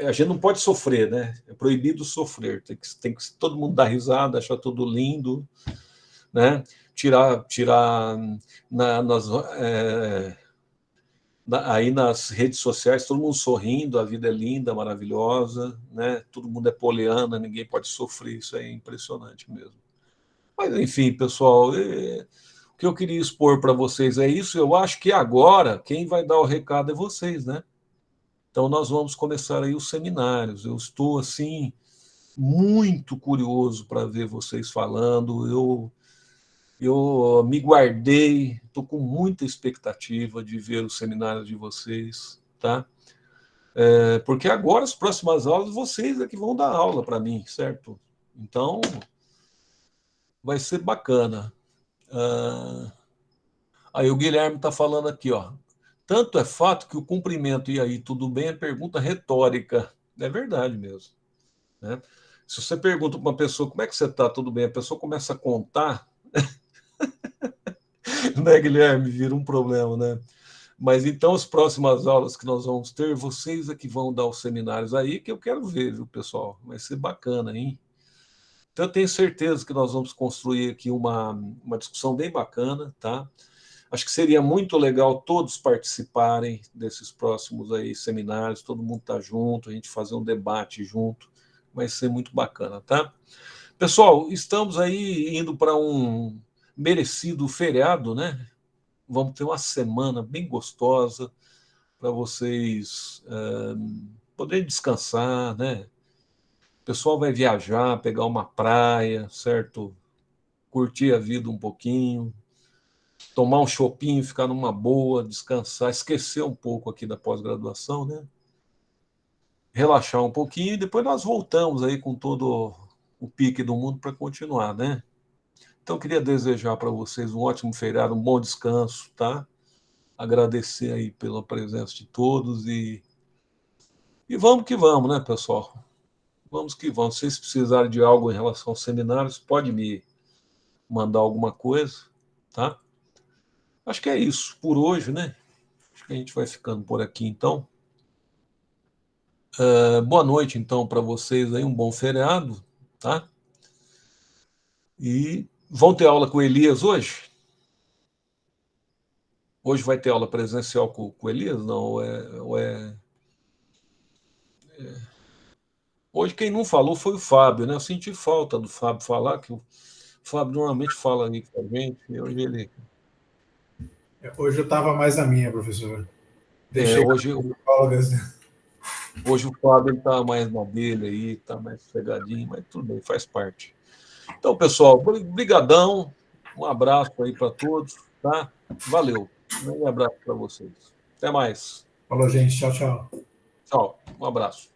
a gente não pode sofrer, né? É proibido sofrer. Tem que todo mundo dar risada, achar tudo lindo, né? Tirar nas, aí nas redes sociais, todo mundo sorrindo, a vida é linda, maravilhosa, né? Todo mundo é poliana, ninguém pode sofrer, isso é impressionante mesmo. Mas, enfim, pessoal, o que eu queria expor para vocês é isso. Eu acho que agora quem vai dar o recado é vocês, né? Então, nós vamos começar aí os seminários. Eu estou, assim, muito curioso para ver vocês falando. Eu me guardei, estou com muita expectativa de ver os seminários de vocês, tá? Porque agora, as próximas aulas, vocês é que vão dar aula para mim, certo? Então, vai ser bacana. Aí o Guilherme está falando aqui, ó. Tanto é fato que o cumprimento e aí tudo bem é pergunta retórica. É verdade mesmo, né? Se você pergunta para uma pessoa como é que você está, tudo bem, a pessoa começa a contar, né, Guilherme, vira um problema, né? Mas então, as próximas aulas que nós vamos ter, vocês é que vão dar os seminários aí, que eu quero ver, viu, pessoal? Vai ser bacana, hein? Então, eu tenho certeza que nós vamos construir aqui uma discussão bem bacana, tá? Acho que seria muito legal todos participarem desses próximos aí seminários, todo mundo tá junto, a gente fazer um debate junto, vai ser muito bacana, tá? Pessoal, estamos aí indo para um merecido feriado, né? Vamos ter uma semana bem gostosa para vocês poderem descansar, né? O pessoal vai viajar, pegar uma praia, certo? Curtir a vida um pouquinho, tomar um chopinho, ficar numa boa, descansar, esquecer um pouco aqui da pós-graduação, né? Relaxar um pouquinho e depois nós voltamos aí com todo o pique do mundo para continuar, né? Então, eu queria desejar para vocês um ótimo feriado, um bom descanso, tá? Agradecer aí pela presença de todos e vamos que vamos, né, pessoal? Vamos que vamos. Se vocês precisarem de algo em relação aos seminários, pode me mandar alguma coisa, tá? Acho que é isso por hoje, né? Acho que a gente vai ficando por aqui, então. Boa noite, então, para vocês aí, um bom feriado, tá? E vão ter aula com o Elias hoje? Hoje vai ter aula presencial com o Elias? Não, Hoje quem não falou foi o Fábio, né? Eu senti falta do Fábio falar, que o Fábio normalmente fala ali com a gente, e hoje ele. Hoje eu estava mais na minha, professor. Deixei Hoje, colegas. hoje o Fábio está mais na dele aí, está mais sossegadinho, mas tudo bem, faz parte. Então, pessoal, brigadão, um abraço aí para todos, tá? Valeu. Um abraço para vocês. Até mais. Falou, gente. Tchau, tchau. Tchau. Um abraço.